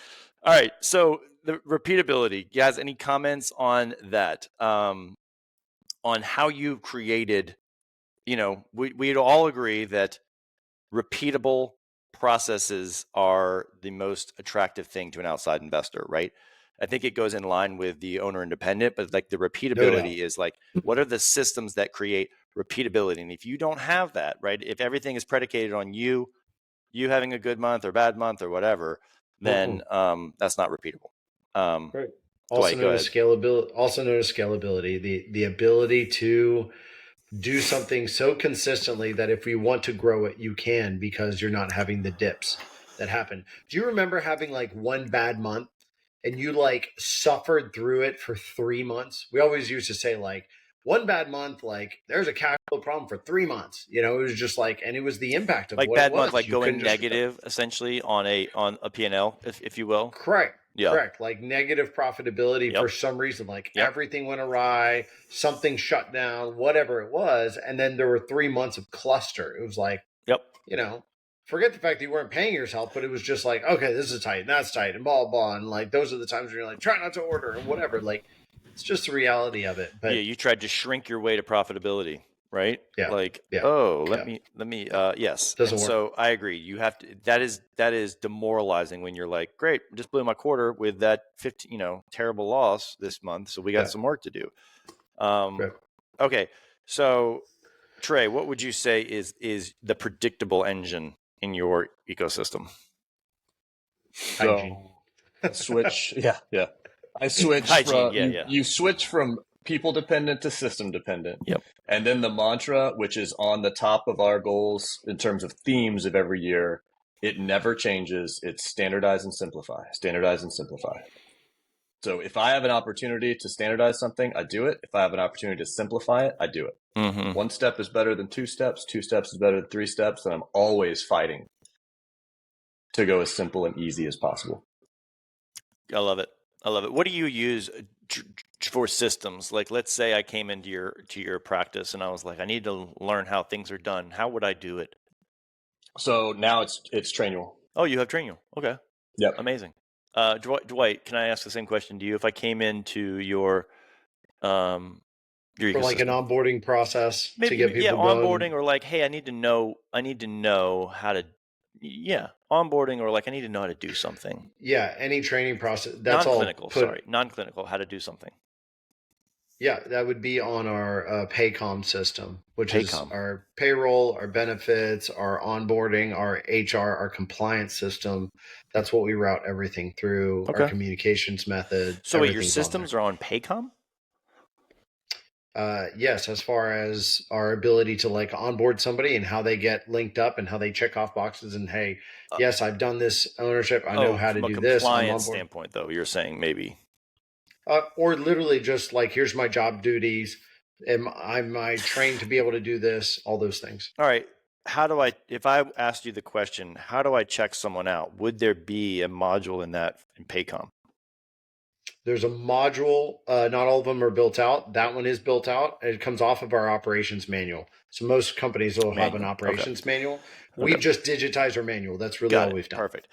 All right. So the repeatability. Guys, any comments on that? On how you created, we'd all agree that repeatable processes are the most attractive thing to an outside investor, right? I think it goes in line with the owner independent, but like the repeatability is like, what are the systems that create repeatability? And if you don't have that, right, if everything is predicated on you having a good month or bad month or whatever, then that's not repeatable. Right. Also known as scalability, the ability to do something so consistently that if you want to grow it, you can, because you're not having the dips that happen. Do you remember having like one bad month and you like suffered through it for 3 months? We always used to say like one bad month, like there's a cash flow problem for 3 months. It was just like, and it was the impact of like what bad it was. month, like going negative essentially on a P&L, if you will. Correct. Yeah. Correct. Like negative profitability for some reason, like everything went awry, something shut down, whatever it was. And then there were 3 months of cluster. It was like, forget the fact that you weren't paying yourself, but it was just like, okay, this is tight and that's tight and blah, blah. And like, those are the times where you're like, try not to order and whatever. Like, it's just the reality of it. But you tried to shrink your way to profitability. Right. Yeah. Like, yeah. let me, yes. Doesn't work. So I agree. You have to, that is demoralizing when you're like, great, just blew my quarter with that 15, terrible loss this month. So we got some work to do. Okay. So Trey, what would you say is the predictable engine in your ecosystem? Hygiene. Switch. Yeah. I switched Hygiene, from, you switch from people dependent to system dependent. Yep. And then the mantra, which is on the top of our goals in terms of themes of every year, it never changes. It's standardize and simplify, standardize and simplify. So if I have an opportunity to standardize something, I do it. If I have an opportunity to simplify it, I do it. Mm-hmm. 1 step is better than 2 steps. 2 steps is better than 3 steps. And I'm always fighting to go as simple and easy as possible. I love it. What do you use for systems? Like, let's say I came into your practice and I was like, I need to learn how things are done. How would I do it? So now it's Trainual. Oh, you have Trainual. Okay. Yep. Amazing. Dwight, can I ask the same question to you? If I came into your Your For like an ecosystem. onboarding process to Maybe, get yeah, people onboarding, going. or like, hey, I need to know how to, onboarding, or like, I need to know how to do something. Yeah, any training process. That's all Non-clinical, put. sorry, non-clinical, how to do something. Yeah, that would be on our Paycom system, which is Paycom. our payroll, our benefits, our onboarding, our HR, our compliance system. That's what we route everything through. Our Okay. communications method, So wait, your everything's on there. systems are on Paycom? Yes, as far as our ability to like onboard somebody and how they get linked up and how they check off boxes and hey, yes, I've done this ownership. I know how to From a do this. I'm on compliance board. standpoint, though, you're saying maybe. Or literally just like, here's my job duties. Am I trained to be able to do this? All those things. All right. If I asked you the question, how do I check someone out? Would there be a module in that in Paycom? There's a module. Not all of them are built out. That one is built out. And it comes off of our operations manual. So most companies will have an Manual. operations manual. Okay. We've just digitized our manual. That's really all we've done. Perfect.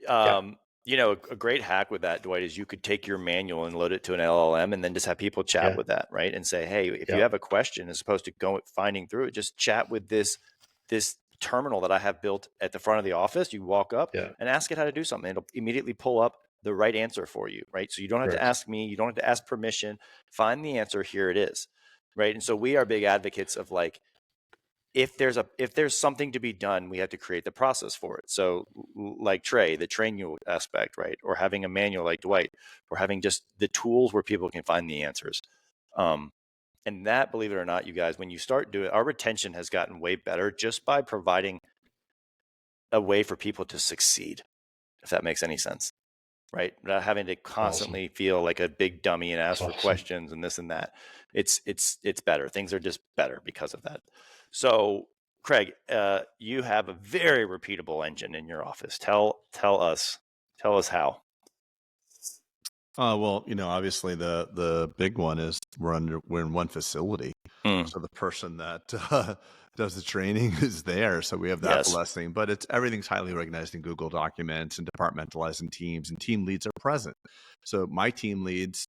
Yeah. A great hack with that, Dwight, is you could take your manual and load it to an LLM and then just have people chat with that, right? And say, hey, if you have a question, as opposed to finding through it, just chat with this terminal that I have built at the front of the office. You walk up and ask it how to do something. It'll immediately pull up the right answer for you, right? So you don't have to ask me. You don't have to ask permission. Find the answer. Here it is, right? And so we are big advocates of like, if there's something to be done, we have to create the process for it. So like Trey, the training aspect, right? Or having a manual like Dwight, or having just the tools where people can find the answers. And that, believe it or not, you guys, when you start doing it, our retention has gotten way better just by providing a way for people to succeed, if that makes any sense, right? Not having to constantly feel like a big dummy and ask for questions and this and that. It's better. Things are just better because of that. So, Craig, you have a very repeatable engine in your office. Tell us how. Well, obviously the big one is we're in one facility, so the person that does the training is there. So we have that blessing, but everything's highly organized in Google Documents and departmentalized in teams, and team leads are present. So my team leads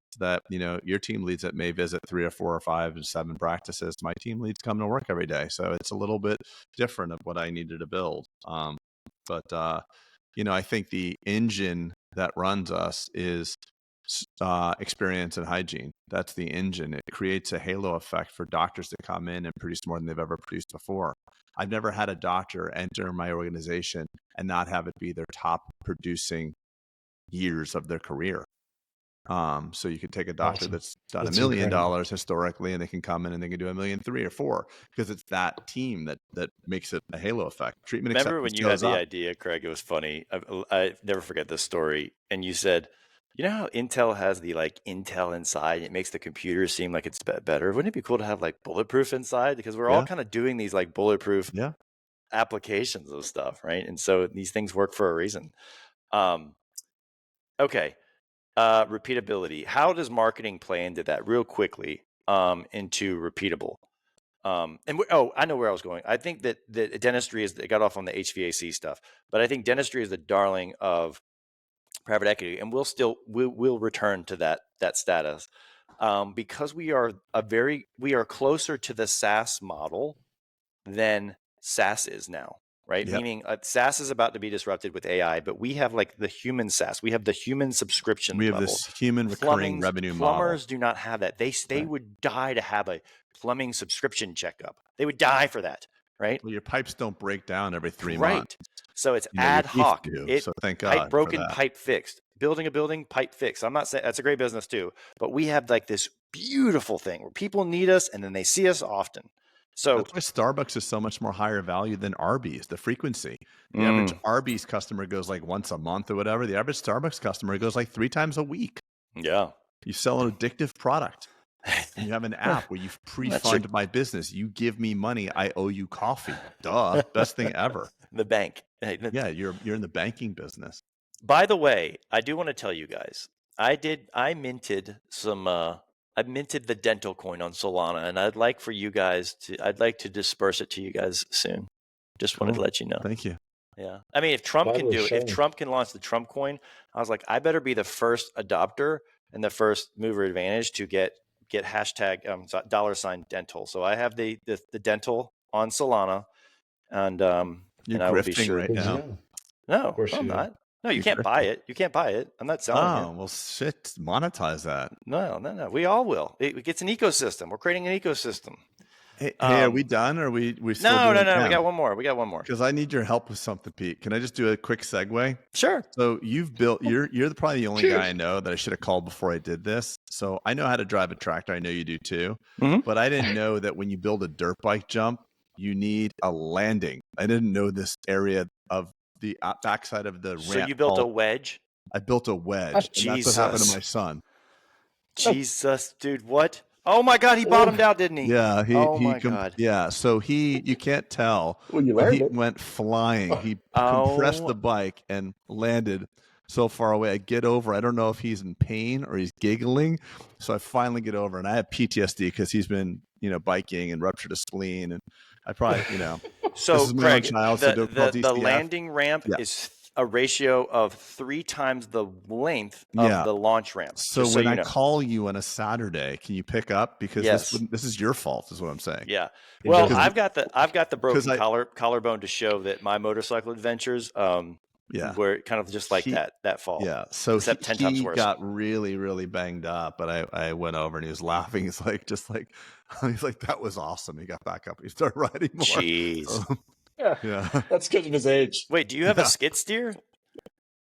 your team leads that may visit 3 or 4 or 5 and 7 practices. My team leads come to work every day, so it's a little bit different of what I needed to build. But I think the engine that runs us is experience and hygiene. That's the engine. It creates a halo effect for doctors to come in and produce more than they've ever produced before. I've never had a doctor enter my organization and not have it be their top producing years of their career. So you could take a doctor that's done $1 million historically, and they can come in and they can do $1.3 million or $4 million, because it's that team that makes it a halo effect. Treatment. Remember when you had the idea, Craig? It was funny. I never forget this story. And you said, you know how Intel has the like Intel inside? It makes the computer seem like it's better. Wouldn't it be cool to have like Bulletproof inside? Because we're all kind of doing these like Bulletproof applications of stuff, right? And so these things work for a reason. Okay. Repeatability. How does marketing play into that real quickly into repeatable? I know where I was going. I think that dentistry it got off on the HVAC stuff, but I think dentistry is the darling of private equity, and we'll return to that status because we are closer to the SaaS model than SaaS is now, right? Meaning SaaS is about to be disrupted with AI, but we have like the human SaaS. We have the human subscription. We have this human recurring revenue model. Plumbers do not have that. They would die to have a plumbing subscription checkup. They would die for that, right? Well, your pipes don't break down every 3 months. So it's ad hoc. So thank God. Pipe fixed. Building a building, pipe fixed. I'm not saying that's a great business too, but we have like this beautiful thing where people need us and then they see us often. So that's why Starbucks is so much more higher value than Arby's, the frequency. The average Arby's customer goes like once a month or whatever. The average Starbucks customer goes like 3 times a week. Yeah. You sell an addictive product. And you have an app where you pre-fund my business. You give me money, I owe you coffee. Duh. Best thing ever. The bank. Yeah, you're in the banking business. By the way, I do want to tell you guys, I minted the dental coin on Solana, and I'd like to disperse it to you guys soon. Just wanted to let you know. Thank you. Yeah. I mean, if Trump can do it, if Trump can launch the Trump coin, I was like, I better be the first adopter and the first mover advantage to get get hashtag $dental. So I have the dental on Solana, and You're I will be grifting sure. right Good to now. know. No, Of course I'm you do. not. No, you You're can't buy grifting. it. You can't buy it. I'm not selling Oh, it. well, shit. Monetize that. No. We all will. It gets an ecosystem. We're creating an ecosystem. Hey, are we done? Or are we still No. doing We M? got one more. Because I need your help with something, Pete. Can I just do a quick segue? Sure. So you've built. You're probably the only guy I know that I should have called before I did this. So I know how to drive a tractor. I know you do too. Mhm. But I didn't know that when you build a dirt bike jump, you need a landing. I didn't know this area of the backside of the ramp. So you built a wedge? I built a wedge, and that's what happened to my son. Jesus, dude, what? Oh my God, he bottomed out, didn't he? Yeah, God. Yeah, so you can't tell. Well, you but learned he it. went flying. He compressed the bike and landed so far away. I get over. I don't know if he's in pain or he's giggling. So I finally get over, and I have PTSD because he's been, biking and ruptured a spleen, and I probably, So this is my own Craig, child, so don't call the DCF. landing ramp Yeah. is a ratio of 3 times the length of the launch ramp. So when I call you on a Saturday, can you pick up? Because this is your fault, is what I'm saying. Yeah. Well, I've got the broken collarbone to show that my motorcycle adventures were kind of just like that fall. Yeah. So except 10 times worse. Got really, really banged up, but I went over and he was laughing. He's like, he's like, that was awesome. He got back up. He started riding more. Jeez. Yeah. That's because of his age. Wait, do you have a skid steer?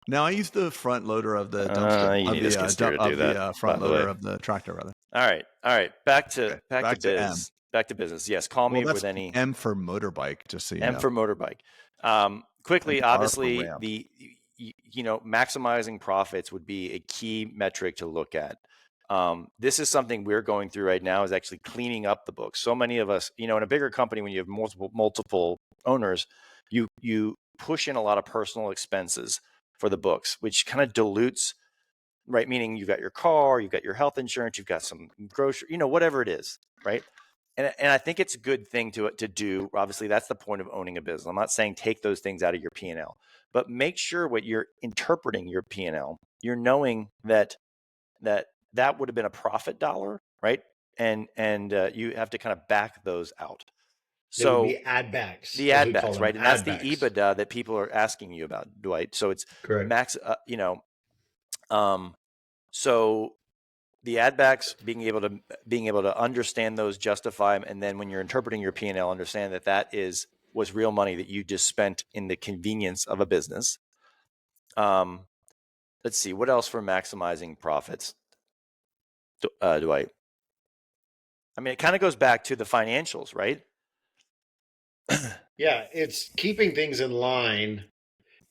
No, I use the front loader of the dumpster. You need a skid steer to do that. The front loader of the tractor, rather. All right. Back to biz. M. Back to business. Yes, call me with any. M for motorbike, just so you know. M for motorbike. Quickly, obviously, maximizing profits would be a key metric to look at. This is something we're going through right now, is actually cleaning up the books. So many of us, in a bigger company, when you have multiple owners, you push in a lot of personal expenses for the books, which kind of dilutes, right? Meaning you've got your car, you've got your health insurance, you've got some grocery, whatever it is, right? And I think it's a good thing to do. Obviously, that's the point of owning a business. I'm not saying take those things out of your P&L, but make sure when you're interpreting your P&L, you're knowing that would have been a profit dollar, right? And you have to kind of back those out. So the add backs, the add backs, right? And that's the EBITDA that people are asking you about, Dwight. So it's correct. Max, so the add backs, being able to understand those, justify them, and then when you're interpreting your P&L, understand that was real money that you just spent in the convenience of a business. Let's see, what else for maximizing profits, Dwight? I mean, it kind of goes back to the financials, right? Yeah, it's keeping things in line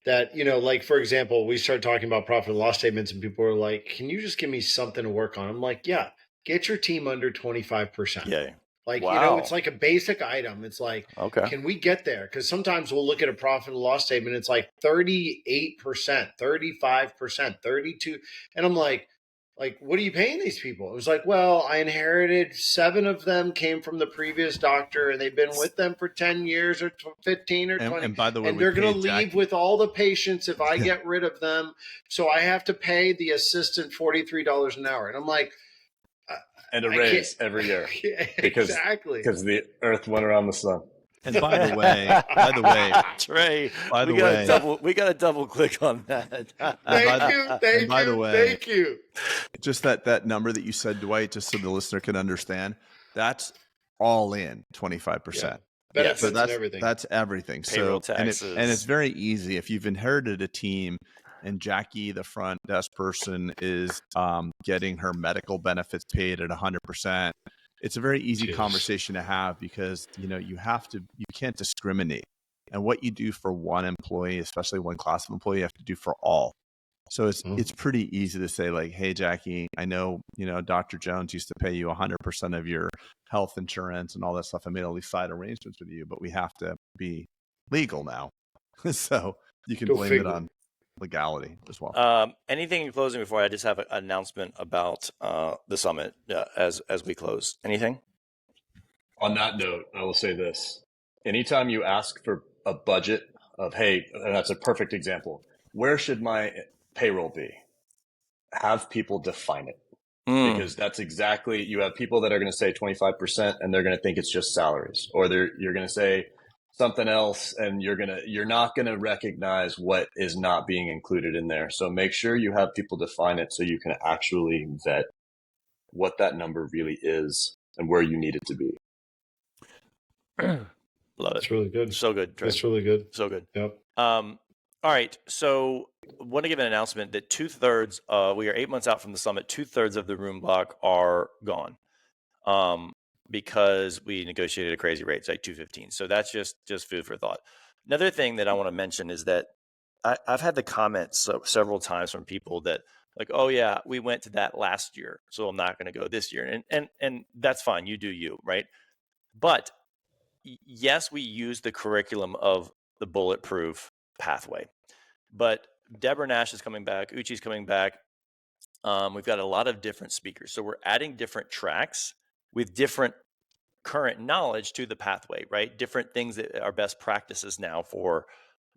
that, like, for example, we started talking about profit and loss statements and people were like, can you just give me something to work on? I'm like, yeah, get your team under 25%. Yeah. Like, wow. It's like a basic item. It's like, okay, can we get there? Because sometimes we'll look at a profit and loss statement. It's like 38%, 35%, 32%. And I'm like, what are you paying these people? It was like, well, I inherited 7 of them came from the previous doctor and they've been with them for 10 years or 15 or 20. And by the way, and they're going to leave with all the patients if I get rid of them. So I have to pay the assistant $43 an hour. And I'm like, and a raise every year. Because the earth went around the sun. And by the way, Trey, we got to double click on that. Thank you. Just that number that you said, Dwight, just so the listener can understand, that's all in 25%. Benefits so and everything. That's everything. Payroll taxes. And it's very easy if you've inherited a team and Jackie, the front desk person, is getting her medical benefits paid at 100%. It's a very easy conversation to have because, you can't discriminate. And what you do for one employee, especially one class of employee, you have to do for all. So it's pretty easy to say, like, hey, Jackie, I know, Dr. Jones used to pay you 100% of your health insurance and all that stuff. I made all these side arrangements with you, but we have to be legal now. So you can blame it on legality as well. Anything in closing before I just have an announcement about the summit as we close? Anything? On that note, I will say this. Anytime you ask for a budget of, hey, and that's a perfect example, where should my payroll be? Have people define it. because that's exactly, you have people that are going to say 25% and they're going to think it's just salaries, or you're going to say something else and you're not going to recognize what is not being included in there. So make sure you have people define it so you can actually vet what that number really is and where you need it to be. Love it. That's really good. So good, Trey. That's really good. So good. Yep. All right. So I want to give an announcement that 2/3, we are 8 months out from the summit. 2/3 of the room block are gone. Because we negotiated a crazy rate, it's like $215. So that's just food for thought. Another thing that I want to mention is that I've had the comments several times from people that like, oh yeah, we went to that last year, so I'm not going to go this year. And that's fine. You do you, right? But yes, we use the curriculum of the Bulletproof pathway. But Deborah Nash is coming back. Uchi's coming back. We've got a lot of different speakers. So we're adding different tracks with different current knowledge to the pathway, right? Different things that are best practices now for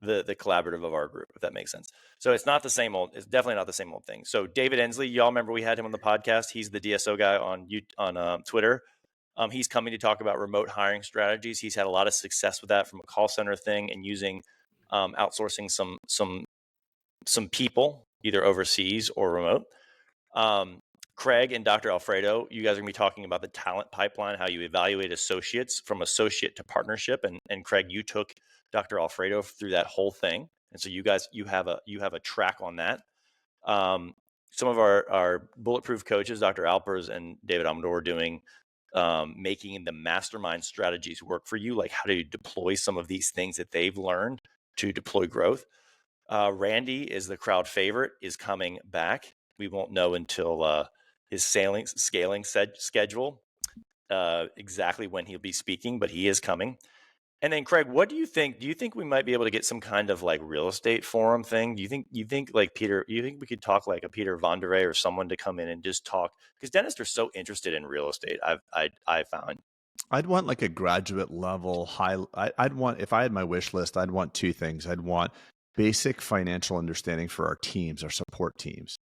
the collaborative of our group, if that makes sense. So it's not the same old, it's definitely not the same old thing. So David Ensley, y'all remember we had him on the podcast. He's the DSO guy on Twitter. He's coming to talk about remote hiring strategies. He's had a lot of success with that from a call center thing and using outsourcing some people either overseas or remote. Craig and Dr. Alfredo, you guys are going to be talking about the talent pipeline, how you evaluate associates from associate to partnership. And Craig, you took Dr. Alfredo through that whole thing. And so you guys, you have a track on that. Some of our Bulletproof coaches, Dr. Alpers and David Amador, are doing making the mastermind strategies work for you, like how do you deploy some of these things that they've learned to deploy growth. Randy is the crowd favorite, is coming back. We won't know until his scaling schedule, exactly when he'll be speaking, but he is coming. And then Craig, what do you think? Do you think we might be able to get some kind of like real estate forum thing? Do you think like Peter, you think we could talk like a Peter Vonderay or someone to come in and just talk? Because dentists are so interested in real estate. I found. I'd want like a graduate level I'd want, if I had my wish list, I'd want two things. I'd want basic financial understanding for our teams, our support teams,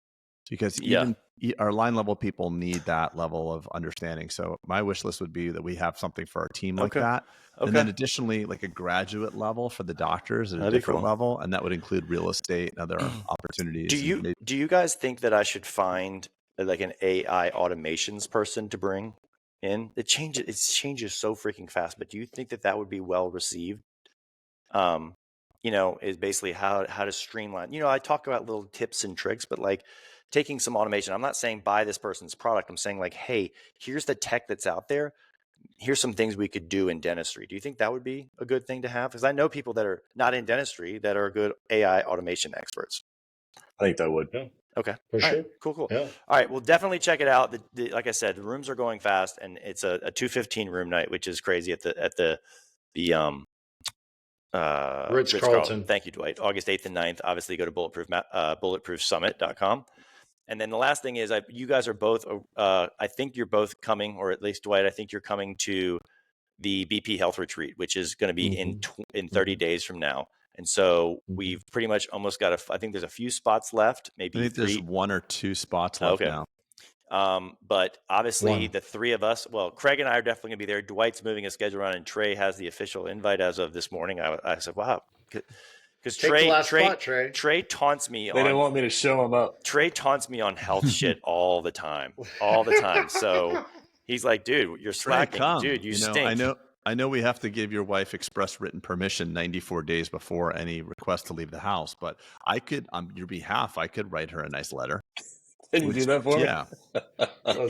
because even our line level people need that level of understanding. So my wish list would be that we have something for our team like that. And then additionally, like a graduate level for the doctors at a different level. And that would include real estate and other opportunities. Do you guys think that I should find like an AI automations person to bring in? It changes so freaking fast, but do you think that would be well received? Is basically how to streamline. I talk about little tips and tricks, but like taking some automation. I'm not saying buy this person's product. I'm saying like, hey, here's the tech that's out there. Here's some things we could do in dentistry. Do you think that would be a good thing to have? Because I know people that are not in dentistry that are good AI automation experts. I think that would. Yeah. Okay. For sure. Right. Cool. Yeah. All right. Well, definitely check it out. Like I said, the rooms are going fast, and it's a 215 room night, which is crazy at the Ritz-Carlton. Thank you, Dwight. August 8th and 9th. Obviously, go to bulletproofsummit.com. And then the last thing is, you guys are both, I think you're both coming, or at least Dwight, I think you're coming to the BP Health Retreat, which is going to be in 30 days from now. And so we've pretty much almost got I think there's a few spots left, maybe I think there's 1 or 2 spots left now. But obviously the three of us, well, Craig and I are definitely gonna be there. Dwight's moving his schedule around, and Trey has the official invite as of this morning. I said, wow. Because Trey taunts me. They didn't want me to show him up. Trey taunts me on health shit all the time. So he's like, dude, you're slacking. Dude, you stink. I know we have to give your wife express written permission 94 days before any request to leave the house, but I could, on your behalf, I could write her a nice letter. Can you do that for me? Yeah.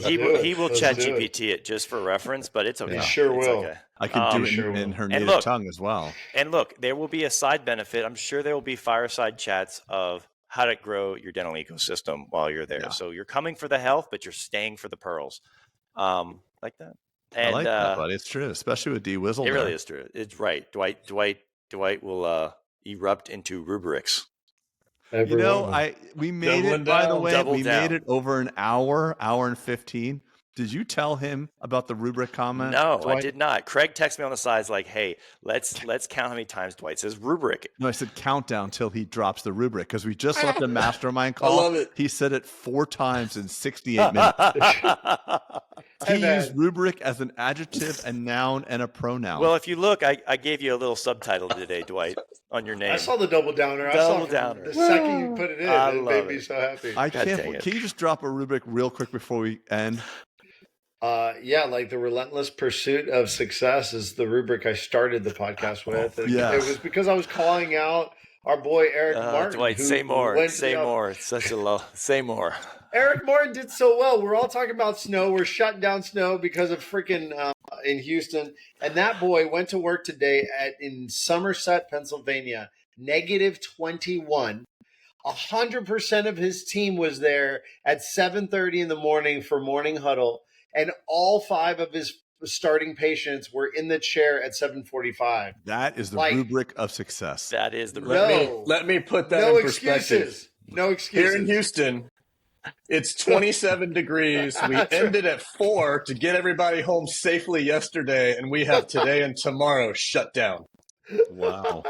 He will chat GPT it just for reference, but it's okay. He sure will. Okay. I could do it in her native tongue as well. And look, there will be a side benefit. I'm sure there will be fireside chats of how to grow your dental ecosystem while you're there. Yeah. So you're coming for the health, but you're staying for the pearls. Like that. And, I like that, buddy. It's true, especially with D Wizzle. It really is true. It's right. Dwight will erupt into rubrics. We made it, by the way, made it over an hour and 15. Did you tell him about the rubric comment? No, Dwight? I did not. Craig texted me on the sides like, "Hey, let's count how many times Dwight says rubric." No, I said countdown till he drops the rubric because we just left a mastermind I call. love it. He said it 4 times in 68 minutes. He Hey, man. used rubric as an adjective, a noun, and a pronoun. Well, if you look, I gave you a little subtitle today, Dwight, on your name. I saw the double downer. Double I saw downer. the second you put it in. I It love made me it. so happy. I God can't. dang it. Can you just drop a rubric real quick before we end? Yeah, like the relentless pursuit of success is the rubric I started the podcast with. Yes. It was because I was calling out our boy Eric Martin. Dwight, who say more. went- Say more. It's such a low. Say more. Eric Martin did so well. We're all talking about snow. We're shutting down snow because of freaking in Houston. And that boy went to work today in Somerset, Pennsylvania, -21. 100% of his team was there at 7:30 in the morning for morning huddle, and all 5 of his starting patients were in the chair at 7:45. That is the Like- rubric of success. That is the No. Let me put that No in perspective. excuses. No excuses. Here in Houston, it's 27 degrees. We That's right. ended at 4 to get everybody home safely yesterday, and we have today and tomorrow shut down. Wow.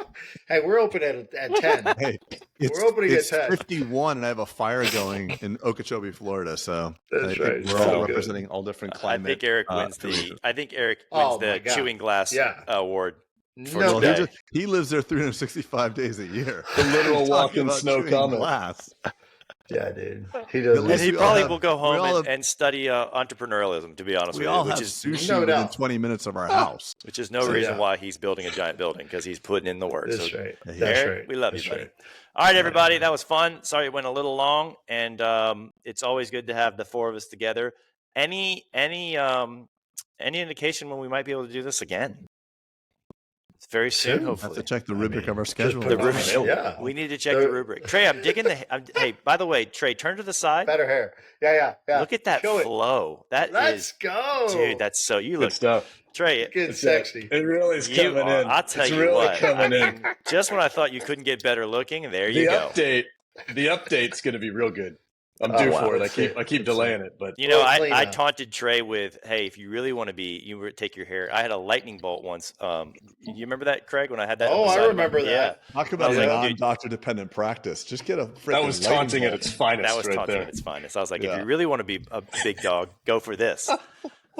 Hey, we're open at 10. Hey, We're opening it's at 10. 51, and I have a fire going in Okeechobee, Florida. So That's I think right. we're So all good. representing all different I climate. think Eric wins regions. I think Eric Oh, wins my the God. chewing glass Yeah. award. No Well, doubt. he lives there 365 days a year. The literal Talking walk-in about snow chewing comment. glass. Yeah, dude. He does. At least And he we all probably have- will go we home all have- and study entrepreneurialism, to be honest We with all you, have which is sushi No within doubt. 20 minutes of our house. which is no So, reason yeah. why he's building a giant building, because he's putting in the work. That's So, right. Yeah, That's Eric, right. we love That's you, buddy. right. All right, everybody, that was fun. Sorry it went a little long, and it's always good to have the 4 of us together. Any indication when we might be able to do this again? It's very soon, Soon. Have hopefully. to check the rubric mean, of our just schedule. put it on rubric. my- Yeah. We need to check the rubric. Trey, I'm digging hey, by the way, Trey, turn to the side. Better hair. Yeah. Look at that Show it. flow. Let's go. Dude, that's so, you Good look, stuff. Trey, Get sexy. It really is you coming are, in. I'll tell it's you really what, coming I in. mean, just when I thought you couldn't get better looking, there The you go. update's going to be real good. I'm Oh, due wow. for it. Let's see it. I keep delaying it, but You know, Well, clean I up. taunted Trey with, hey, if you really want to be, take your hair. I had a lightning bolt once. You remember that, Craig, when I had that? Oh, on the I side of remember my, that. Talk I about was a like, dude, non-doctor dependent practice. Just get a freaking that was lightning taunting at bolt. its finest that was right taunting there. at its finest. I was like, if Yeah. you really want to be a big dog, go for this. All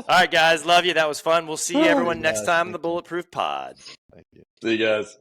right, guys, love you. That was fun. We'll see everyone next Yes, time on thank the you. Bulletproof Pod. Thank you. See you guys.